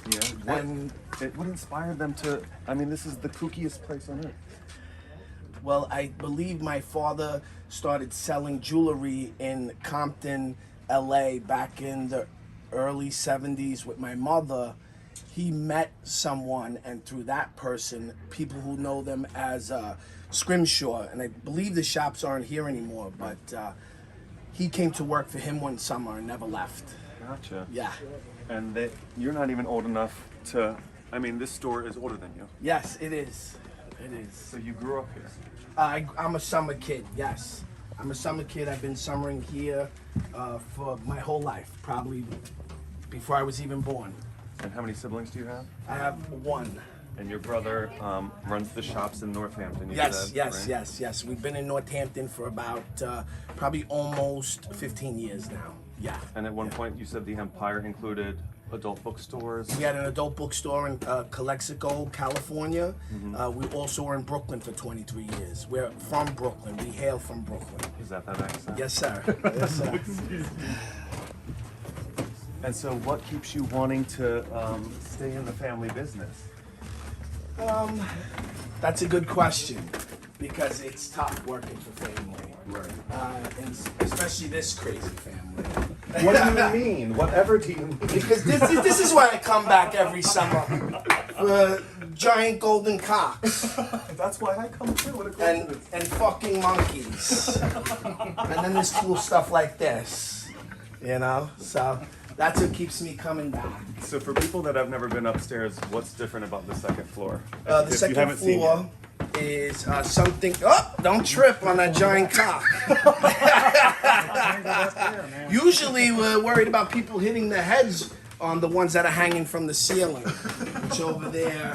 Yeah. And What inspired them to, I mean, this is the kookiest place on earth. well, I believe my father started selling jewelry in Compton, LA back in the early 70s with my mother. He met someone, and through that person, people who know them as Scrimshaw, and I believe the shops aren't here anymore, but he came to work for him one summer and never left. Gotcha. Yeah. And you're not even old enough to. I mean, this store is older than you. Yes, it is. It is. So you grew up here. I'm a summer kid, yes. I'm a summer kid. I've been summering here for my whole life, probably before I was even born. And how many siblings do you have? I have one. And your brother runs the shops in Northampton. You Yes, said, yes, right? yes. We've been in Northampton for about probably almost 15 years now. Yeah. And at one point you said the Empire included adult bookstores. We had an adult bookstore in Calexico, California. We also were in Brooklyn for 23 years. We're from Brooklyn. We hail from Brooklyn. Is that accent? Yes, sir. Yes, sir. And so what keeps you wanting to stay in the family business? That's a good question because it's tough working for family. Right. And especially this crazy family. What do you mean? Whatever do you mean? Because this is why I come back every summer for giant golden cocks That's why I come too. What a coincidence. and fucking monkeys. And then there's cool stuff like this, you know? So that's what keeps me coming back. So for people that have never been upstairs, what's different about the second floor? The If you second haven't seen floor is something. Oh, don't trip on that giant cock. Usually we're worried about people hitting their heads on the ones that are hanging from the ceiling, which over there.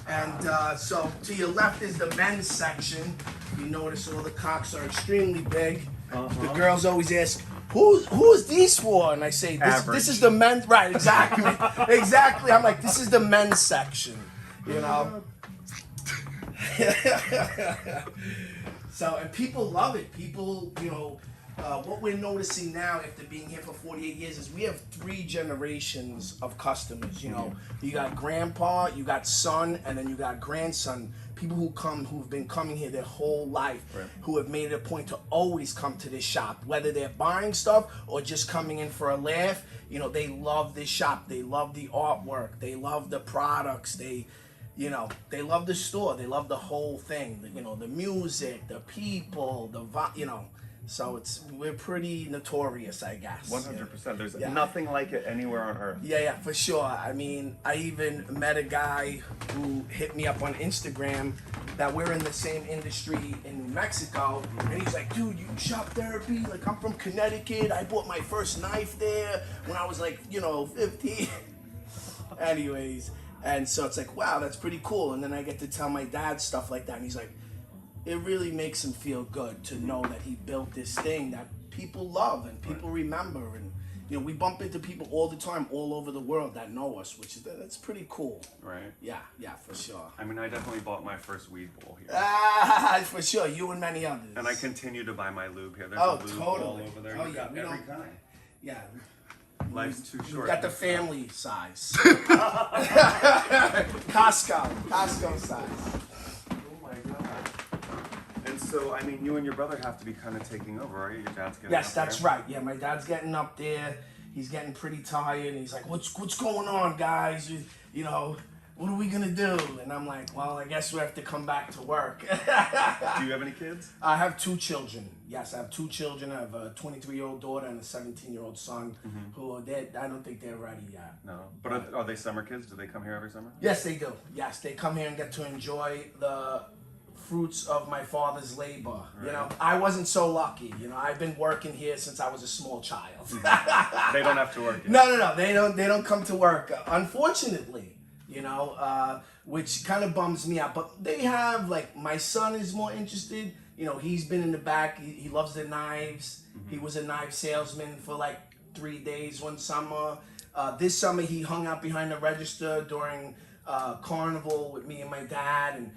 And so to your left is the men's section. You notice all the cocks are extremely big. The girls always ask, Who's these for? And I say, this is the men's. Right, exactly. Exactly. I'm like, this is the men's section, you know? So, and people love it. People, you know, what we're noticing now after being here for 48 years is we have 3 generations of customers, you know. You got grandpa, you got son, and then you got grandson. People who've been coming here their whole life, who have made it a point to always come to this shop, whether they're buying stuff or just coming in for a laugh. You know, they love this shop. They love the artwork. They love the products. They love the store. They love the whole thing. You know, the music, the people, you know. So we're pretty notorious, I guess. 100%. There's nothing like it anywhere on earth. Yeah, for sure. I mean, I even met a guy who hit me up on Instagram that we're in the same industry in New Mexico, and he's like, dude, you shop therapy? Like, I'm from Connecticut. I bought my first knife there when I was like, 15. Anyways, and so it's like, wow, that's pretty cool. And then I get to tell my dad stuff like that, and he's like, it really makes him feel good to know that he built this thing that people love and people remember. And, you know, we bump into people all the time all over the world that know us, that's pretty cool. Right. Yeah, for sure. I mean, I definitely bought my first weed bowl here. For sure. You and many others. And I continue to buy my lube here. There's Oh, a lube totally. all over there. Oh, You've yeah, got we every don't- kind. Yeah. Life's too We short. got the family size. Costco size. Oh my god. And so, I mean, you and your brother have to be kind of taking over, are you? Your dad's getting Yes, up that's there? right. Yeah, my dad's getting up there. He's getting pretty tired, and he's like, "What's going on, guys? You know, what are we gonna do?" And I'm like, "Well, I guess we have to come back to work." Do you have any kids? I have 2 children. Yes, I have 2 children. I have a 23-year-old daughter and a 17-year-old son. Who I don't think they're ready yet. No. But are they summer kids? Do they come here every summer? Yes, they do. Yes, they come here and get to enjoy the fruits of my father's labor. You know, I wasn't so lucky. You know, I've been working here since I was a small child. They don't have to work yet. No. They don't come to work, unfortunately. You know, which kind of bums me out. But they have, like, my son is more interested. You know, he's been in the back. He loves the knives. He was a knife salesman for like 3 days one summer. This summer he hung out behind the register during carnival with me and my dad, and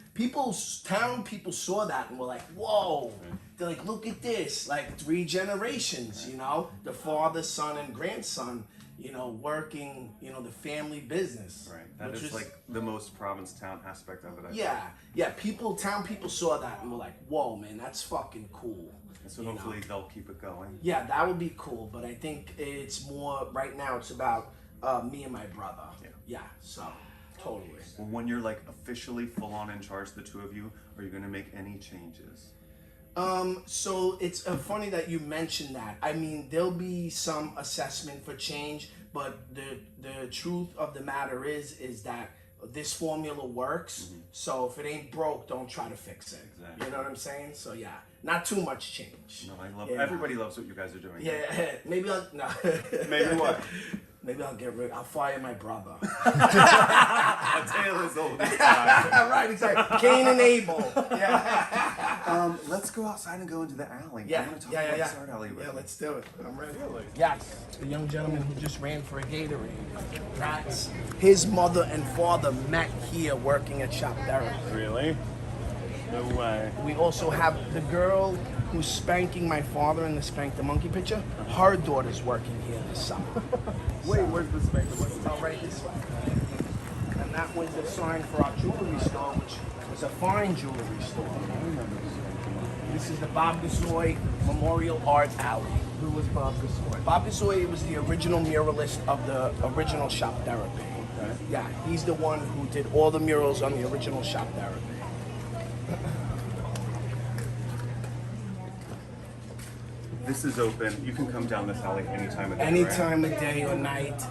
town people saw that and were like, whoa. They're like, look at this, like 3 generations, you know, the father, son, and grandson, you know, working, you know, the family business. Right. That is like the most Provincetown aspect of it. I think. Town people saw that and were like, whoa, man, that's fucking cool. And so hopefully they'll keep it going. Yeah, that would be cool, but I think it's more, right now it's about me and my brother. Yeah, so. Totally. When you're like officially full on in charge, the two of you, are you going to make any changes? So it's funny that you mentioned that. I mean, there'll be some assessment for change, but the truth of the matter is that this formula works. So if it ain't broke, don't try to fix it. Exactly. You know what I'm saying? So yeah, not too much change. No, I love. Yeah. Everybody loves what you guys are doing. Yeah, maybe I'll no. Maybe what? Maybe I'll fire my brother. A tale as old as time. Right, exactly. Cain and Abel. Yeah. Let's go outside and go into the alley. Yeah, I want to talk yeah. about the Schartt alley with Yeah, you. let's do it. I'm ready. Yes, the young gentleman who just ran for a Gatorade. That's his mother and father met here working at Shop Derek. Really? No way. We also have the girl who's spanking my father in the Spank the Monkey picture. Her daughter's working here this summer. Wait, where's the Spank the Monkey? Oh, right this way. And that was the sign for our jewelry store, which was a fine jewelry store. This is the Bob Gasoy Memorial Art Alley. Who was Bob Gasoy? Bob Gasoy was the original muralist of the original Shop Therapy. Okay. Yeah, he's the one who did all the murals on the original Shop Therapy. This is open. You can come down this alley any time of day. Any right? time of day or night.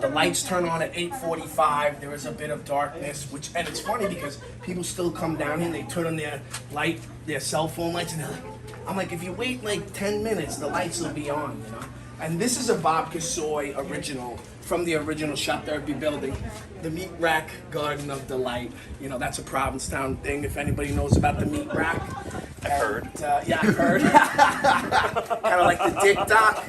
The lights turn on at 8:45. There is a bit of darkness, and it's funny because people still come down here and they turn on their cell phone lights, and they're like, I'm like, if you wait like 10 minutes, the lights will be on, you know. And this is a Bob Gasoy original from the original Shop Therapy building, the Meat Rack Garden of Delight. You know, that's a Provincetown thing. If anybody knows about the Meat Rack. I've heard. Yeah, I've heard. Kind of like the Dick Doc,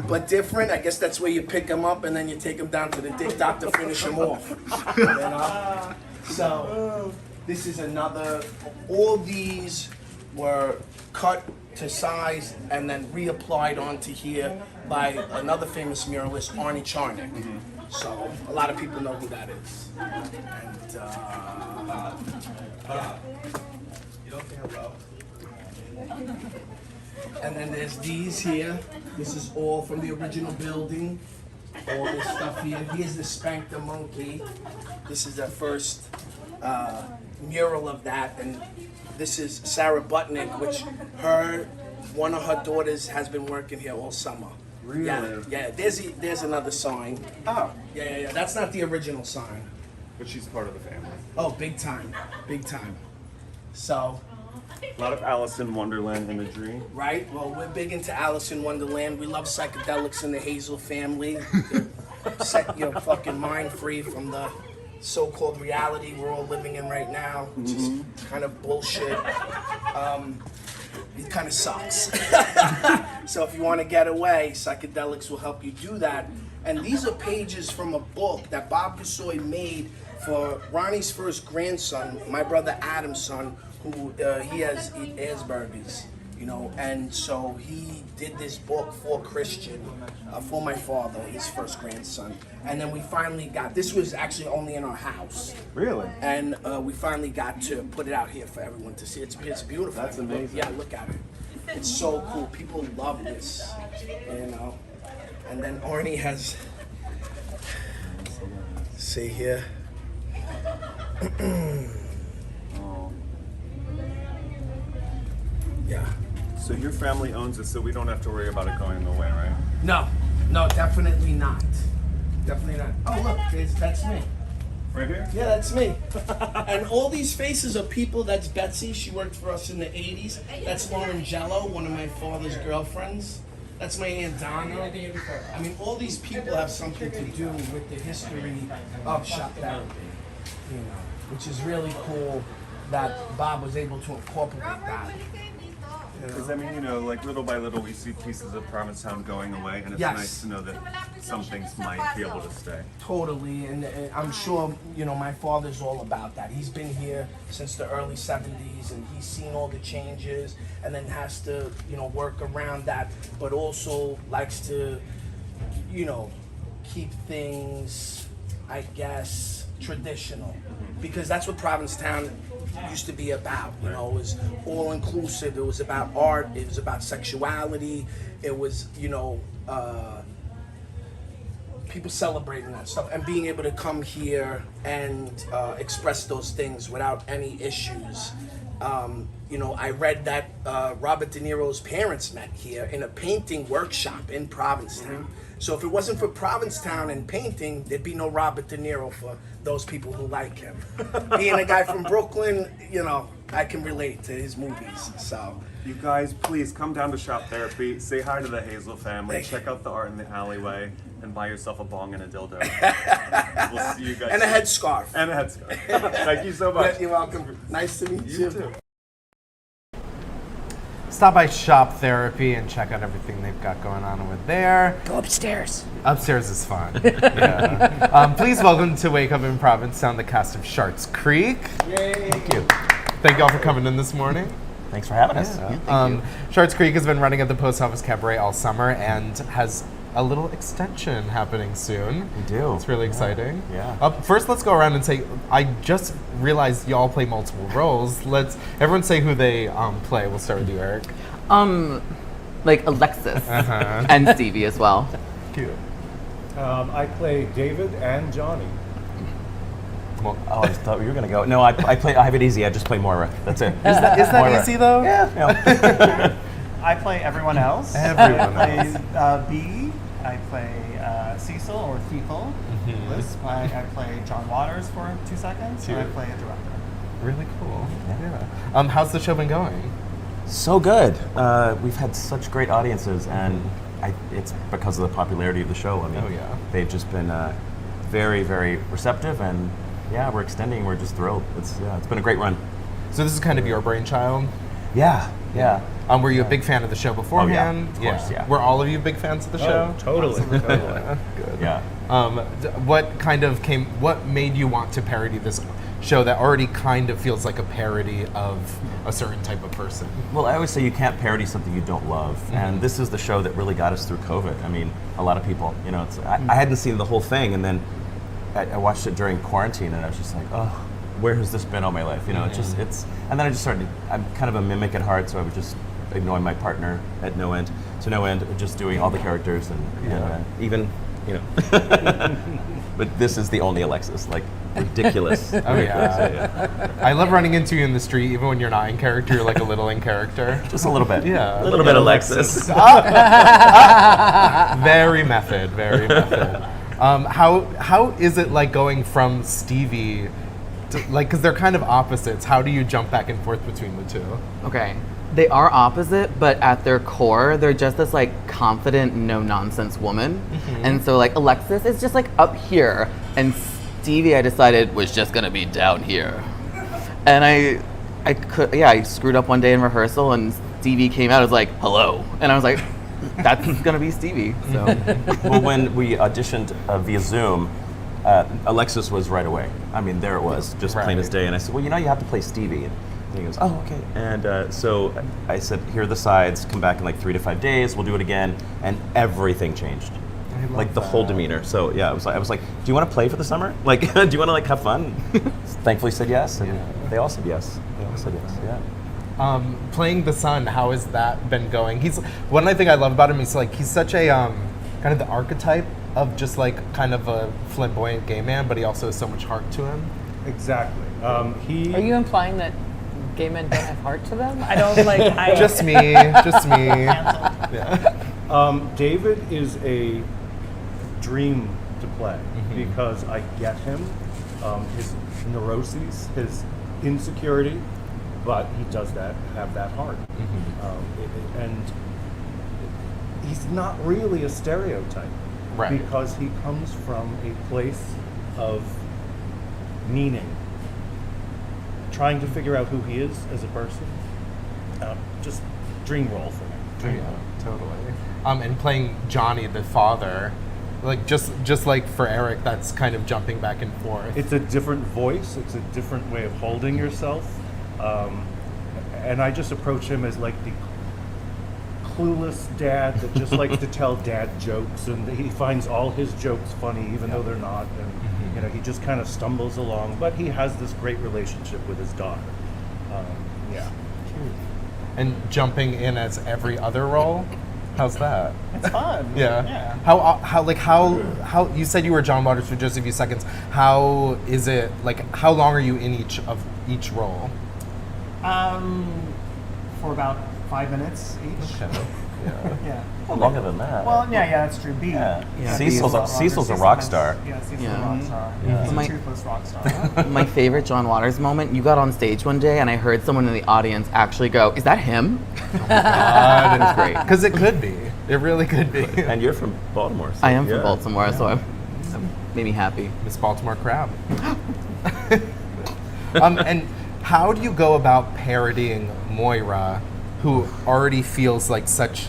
but different. I guess that's where you pick them up and then you take them down to the Dick Doc to finish them off. You know? So this is another. All these were cut to size and then reapplied onto here by another famous muralist, Arnie Charnick. So a lot of people know who that is. And yeah. You don't think about. And then there's these here. This is all from the original building. All this stuff here. Here's the Spank the Monkey. This is the first mural of that. And this is Sarah Butnick, which one of her daughters has been working here all summer. Really? Yeah. There's another sign. Oh. Yeah. That's not the original sign. But she's part of the family. Oh, big time. So. A lot of Alice in Wonderland imagery. Right? Well, we're big into Alice in Wonderland. We love psychedelics in the Hazel family. Set your fucking mind free from the so-called reality we're all living in right now, which is kind of bullshit. It kind of sucks. So if you want to get away, psychedelics will help you do that. And these are pages from a book that Bob Gasoy made for Ronnie's first grandson, my brother Adam's son, who he has Asperger's, you know, and so he did this book for Christian, for my father, his first grandson, and then we finally got, this was actually only in our house. Really? And we finally got to put it out here for everyone to see. It's beautiful. That's amazing. Yeah, look at it. It's so cool. People love this, you know. And then Arnie has, see here. Oh. Yeah. So your family owns it, so we don't have to worry about it going away, right? No, definitely not. Definitely not. Oh, look, that's me. Right here? Yeah, that's me. And all these faces are people. That's Betsy. She worked for us in the 80s. That's Lauren Jello, one of my father's girlfriends. That's my Aunt Donna. I mean, all these people have something to do with the history of Shop Therapy, you know, which is really cool that Bob was able to incorporate that. Because I mean, you know, like little by little we see pieces of Provincetown going away, and it's Yes. nice to know that some things might be able to stay. Totally, and I'm sure, you know, my father's all about that. He's been here since the early 70s, and he's seen all the changes, and then has to, you know, work around that, but also likes to, you know, keep things, I guess, traditional. Because that's what Provincetown used to be about, you know. It was all inclusive. It was about art. It was about sexuality. It was, you know, people celebrating that stuff and being able to come here and express those things without any issues. You know, I read that Robert De Niro's parents met here in a painting workshop in Provincetown. So if it wasn't for Provincetown and painting, there'd be no Robert De Niro for those people who like him. Being a guy from Brooklyn, you know, I can relate to his movies. So You guys, please come down to Shop Therapy. Say hi to the Hazel family. Thank you. Check out the art in the alleyway, and buy yourself a bong and a dildo. We'll see you guys. and a soon. headscarf. And a headscarf. Thank you so much. You're welcome. Nice to meet you. You too. Stop by Shop Therapy and check out everything they've got going on over there. Go upstairs. Upstairs is fun. Yeah. Please welcome to Wake Up in Provincetown the cast of Schart's Creek. Yay. Thank you. Thank you all for coming in this morning. Thanks for having us. Yeah, thank you. Schart's Creek has been running at the Post Office Cabaret all summer and has a little extension happening soon. We do. It's really exciting. Yeah. First, let's go around and say, I just realized y'all play multiple roles. Let's everyone say who they play. We'll start with you, Eric. Like Alexis and Stevie as well. Cute. I play David and Johnny. Well, Oh, I thought you were gonna go. No, I have it easy. I just play Moira. That's it. is that Moira. easy though? Yeah. I play everyone else. Everyone I play B. I play Cecil or Cecil. Lisp. I play John Waters for 2 seconds. And I Cute. play a director. Really cool. Yeah. How's the show been going? So good. We've had such great audiences, and it's because of the popularity of the show. I mean, Oh, yeah. they've just been very, very receptive, and yeah, we're extending. We're just thrilled. It's been a great run. So this is kind of your brainchild. Yeah. Were you a big fan of the show beforehand? Of course, yeah. Were all of you big fans of the show? Totally. Good. Yeah. What made you want to parody this show that already kind of feels like a parody of a certain type of person? Well, I always say you can't parody something you don't love, and this is the show that really got us through COVID. I mean, a lot of people, you know, I hadn't seen the whole thing, and then I watched it during quarantine, and I was just like, oh, where has this been all my life? You know, and then I just started. I'm kind of a mimic at heart, so I would just annoy my partner at no end, just doing all the characters and even, you know. But this is the only Alexis, like ridiculous. Oh yeah. I love running into you in the street, even when you're not in character. You're like a little in character. Just a little bit. Yeah. A little bit Alexis. Very method. Very method. How is it like going from Stevie to, like, because they're kind of opposites? How do you jump back and forth between the two? Okay. They are opposite, but at their core, they're just this like confident, no nonsense woman. And so like Alexis is just like up here, and Stevie, I decided, was just gonna be down here. And I screwed up one day in rehearsal, and Stevie came out. I was like, hello, and I was like, that's gonna be Stevie. So Well, when we auditioned via Zoom, Alexis was right away. I mean, there it was, just plain as Right. day. And I said, well, you know, you have to play Stevie. And he goes, oh, okay. And so I said, here are the sides. Come back in like 3 to 5 days. We'll do it again. And everything changed. love Like the whole that. demeanor. So yeah, I was like, do you want to play for the summer? Like, do you want to like have fun? Thankfully said yes, and they all said yes. They all said yes. Yeah. Playing the son, how has that been going? He's one thing I love about him. He's such a kind of the archetype of just like kind of a flamboyant gay man, but he also has so much heart to him. Exactly. Are you implying that gay men don't have heart to them? I don't like. Just me. David is a dream to play because I get him, his neuroses, his insecurity, but he does have that heart. And he's not really a stereotype, Right. because he comes from a place of meaning, trying to figure out who he is as a person. Just dream role for me. Yeah, totally. And playing Johnny, the father, like just like for Eric, that's kind of jumping back and forth. It's a different voice. It's a different way of holding yourself. And I just approach him as like the clueless dad that just likes to tell dad jokes, and he finds all his jokes funny even though they're not. And you know, he just kind of stumbles along, but he has this great relationship with his daughter. Yeah. And jumping in as every other role. How's that? It's fun. Yeah. How you said you were John Waters for just a few seconds. How is it like? How long are you in each role? For about 5 minutes each. Okay. Yeah. Yeah. Well, longer than that. Well, yeah, that's true. B. Yeah. Yeah, Cecil's B a- is Cecil's a longer. rock Cecil star. has- Yeah, Cecil's Yeah. a rock star. Yeah. He's a My- toothless rock star. My favorite John Waters moment, you got on stage one day and I heard someone in the audience actually go, "Is that him?" That is great. Because it could be. It really could be. And you're from Baltimore. So I am from yeah. Baltimore, so it made me happy. Miss Baltimore Crab. And how do you go about parodying Moira, who already feels like such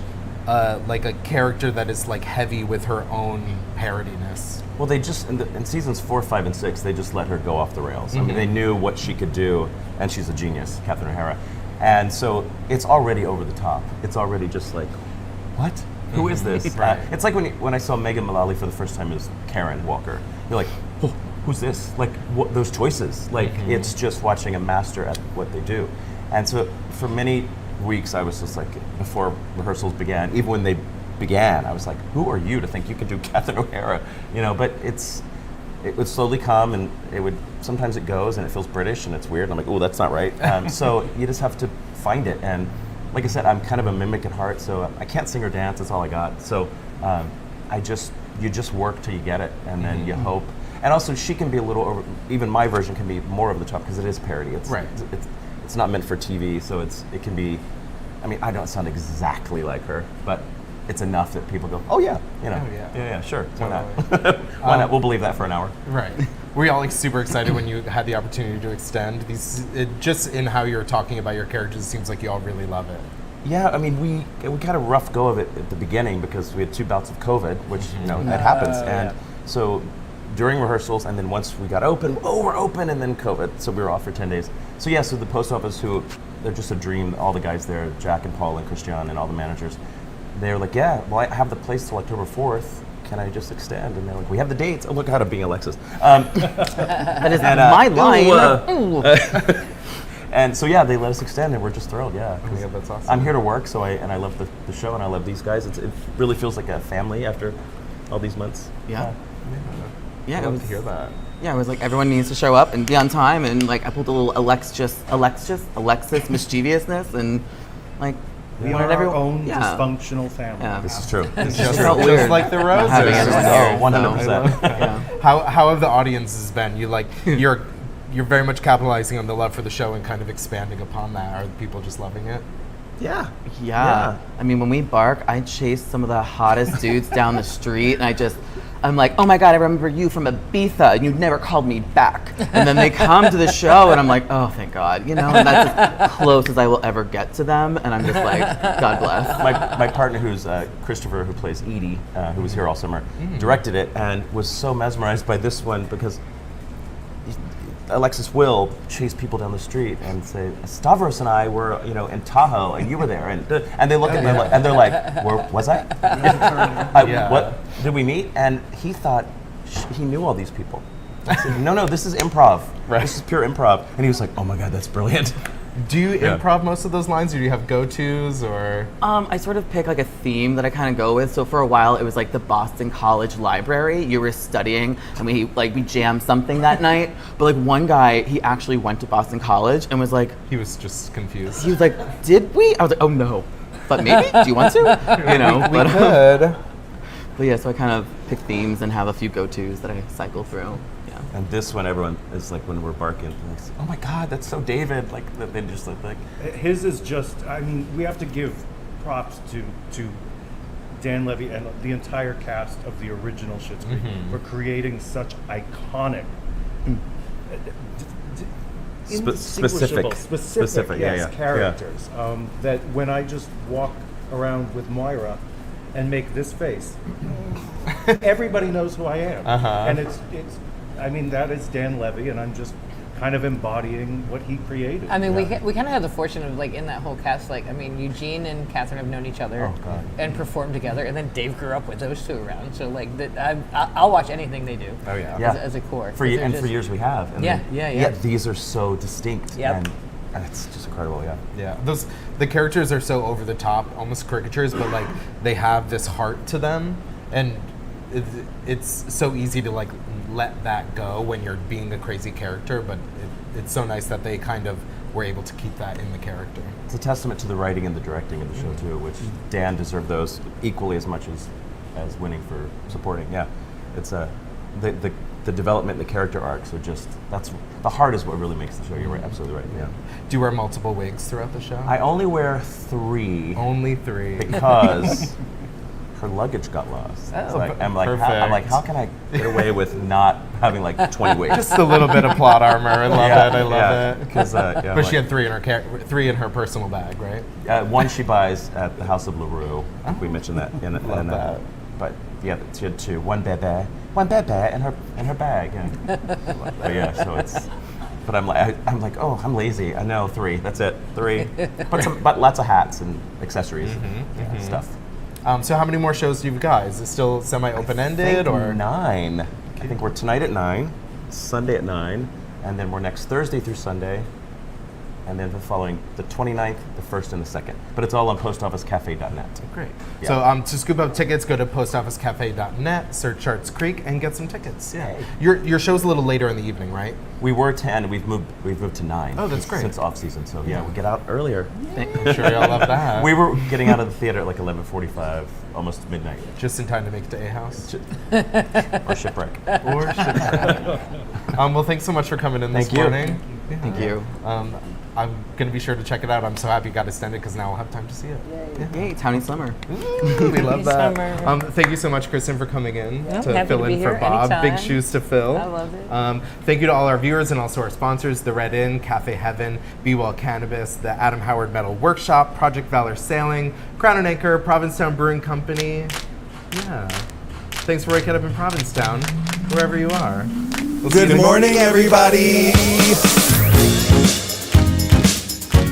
like a character that is like heavy with her own parodiness? Well, they just in seasons 4, 5, and 6, they just let her go off the rails. I mean, they knew what she could do, and she's a genius, Catherine O'Hara. And so it's already over the top. It's already just like, what? Who is this? Right. It's like when I saw Megan Mullally for the first time as Karen Walker. You're like, oh, who's this? Like, what, those choices. Like, it's just watching a master at what they do. And so for many weeks, I was just like, before rehearsals began, even when they began, I was like, who are you to think you could do Catherine O'Hara? You know, but it would slowly come, and sometimes it goes and it feels British and it's weird, and I'm like, oh, that's not right. So you just have to find it. And like I said, I'm kind of a mimic at heart, so I can't sing or dance, that's all I got. So you just work till you get it, and then you hope. And also, she can be a little over, even my version can be more over the top because it is parody. It's not meant for TV, so it can be, I mean, I don't sound exactly like her, but it's enough that people go, oh yeah, you know, Oh, yeah. yeah, sure, Totally. why not? Why not? We'll believe that for an hour. Right. Were you all like super excited when you had the opportunity to extend these? Just in how you're talking about your characters, it seems like you all really love it. Yeah, I mean, we got a rough go of it at the beginning because we had 2 bouts of COVID, which, you know, that happens. And so during rehearsals, and then once we got open, we're open, and then COVID. So we were off for 10 days. So yeah, so the post office, they're just a dream, all the guys there, Jack and Paul and Christian and all the managers, they were like, yeah, well, I have the place till October 4th. Can I just extend? And they're like, we have the dates. Oh, look how I'm being Alexis. That is my line. And so yeah, they let us extend, and we're just thrilled. Yeah, Oh my God, that's awesome. I'm here to work, so I love the show, and I love these guys. It really feels like a family after all these months. Yeah. Yeah, I'd it love was. to hear that. Yeah, it was like everyone needs to show up and be on time, and like I pulled a little Alexis mischievousness, and like We wanted are our everyone- own yeah. dysfunctional family. Yeah. This is true. It felt weird. Just like the roses. having everyone here, Oh, 100%. so, yeah. How have the audiences been? You're very much capitalizing on the love for the show and kind of expanding upon that. Are people just loving it? Yeah. Yeah. I mean, when we bark, I chase some of the hottest dudes down the street, and I'm like, oh my God, I remember you from Ibiza, and you never called me back. And then they come to the show, and I'm like, oh, thank God, you know, and that's as close as I will ever get to them, and I'm just like, God bless. My partner, who's Christopher, who plays Edie, who was here all summer, directed it and was so mesmerized by this one because Alexis will chase people down the street and say, Stavros and I were, you know, in Tahoe, and you were there, and they look at me and they're like, where was I? What did we meet? And he thought he knew all these people. I said, no, this is improv. Right. This is pure improv. And he was like, oh my God, that's brilliant. Do you Yeah. improv most of those lines, or do you have go-tos, or? I sort of pick like a theme that I kind of go with. So for a while, it was like the Boston College Library. You were studying, and we jammed something that night. But like one guy, he actually went to Boston College and was like, He was just confused. he was like, did we? I was like, oh no, but maybe. Do you want to? You know, We but, could. but yeah. So I kind of pick themes and have a few go-tos that I cycle through. Yeah. And this one, everyone is like, when we're barking, they say, oh my God, that's so David. Like, they just look like. His is just, I mean, we have to give props to Dan Levy and the entire cast of the original Schitt's Creek for creating such iconic, indistinguishable, Specific, yes, characters. That when I just walk around with Moira and make this face, everybody knows who I am. And it's. I mean, that is Dan Levy, and I'm just kind of embodying what he created. I mean, we kind of have the fortune of, like, in that whole cast, like, I mean, Eugene and Catherine have known each other and performed together, and then Dave grew up with those two around. So, like, I'll watch anything they do. Oh yeah. Yeah. As a core. For years we have. And Yeah, then, yeah. Yet these are so distinct. Yep. And And it's just incredible, yeah. Yeah, the characters are so over the top, almost caricatures, but like they have this heart to them, and it's so easy to like let that go when you're being a crazy character. But it's so nice that they kind of were able to keep that in the character. It's a testament to the writing and the directing of the show too, which Dan deserved those equally as much as winning for supporting. Yeah, it's the development and the character arcs are just, that's the heart is what really makes the show. You're right, absolutely right. Yeah. Do you wear multiple wigs throughout the show? I only wear 3. Only 3. Because her luggage got lost. Oh, I'm like, how can I get away with not having like 20 wigs? Just a little bit of plot armor. I love it. I love it. Because but she had 3 in her 3 in her personal bag, right? One she buys at the House of LaRue. I think we mentioned that. Love that. But yeah, she had 2. One bebe in her bag. Yeah. But yeah, so it's. But I'm like, oh, I'm lazy. I know 3. That's it. 3. But lots of hats and accessories and stuff. So how many more shows do you got? Is it still semi-open-ended or 9? I think we're tonight at 9, Sunday at 9, and then we're next Thursday through Sunday, and then the following the 29th, the 1st, and the 2nd. But it's all on postofficecafe.net. Great. Yeah. So to scoop up tickets, go to postofficecafe.net, search Schart's Creek, and get some tickets. Yeah. Hey. Your show's a little later in the evening, right? We were 10. We've moved to 9. Oh, that's great. Since off season, so yeah, we get out earlier. I'm sure y'all love that. We were getting out of the theater at like 11:45, almost midnight. Just in time to make it to A House. Or Shipwreck. Or Shipwreck. Well, thanks so much for coming in this morning. Thank you. I'm going to be sure to check it out. I'm so happy you got extended because now I'll have time to see it. Yay, Townie Summer. We love that. Summer. Thank you so much, Kristen, for coming in to happy fill to in be for here Bob. anytime. Big shoes to fill. I love it. Thank you to all our viewers and also our sponsors, The Red Inn, Cafe Heaven, Be Well Cannabis, the Adam Howard Metal Workshop, Project Valor Sailing, Crown and Anchor, Provincetown Brewing Company. Yeah. Thanks for waking up in Provincetown, wherever you are. We'll see you Good morning, everybody.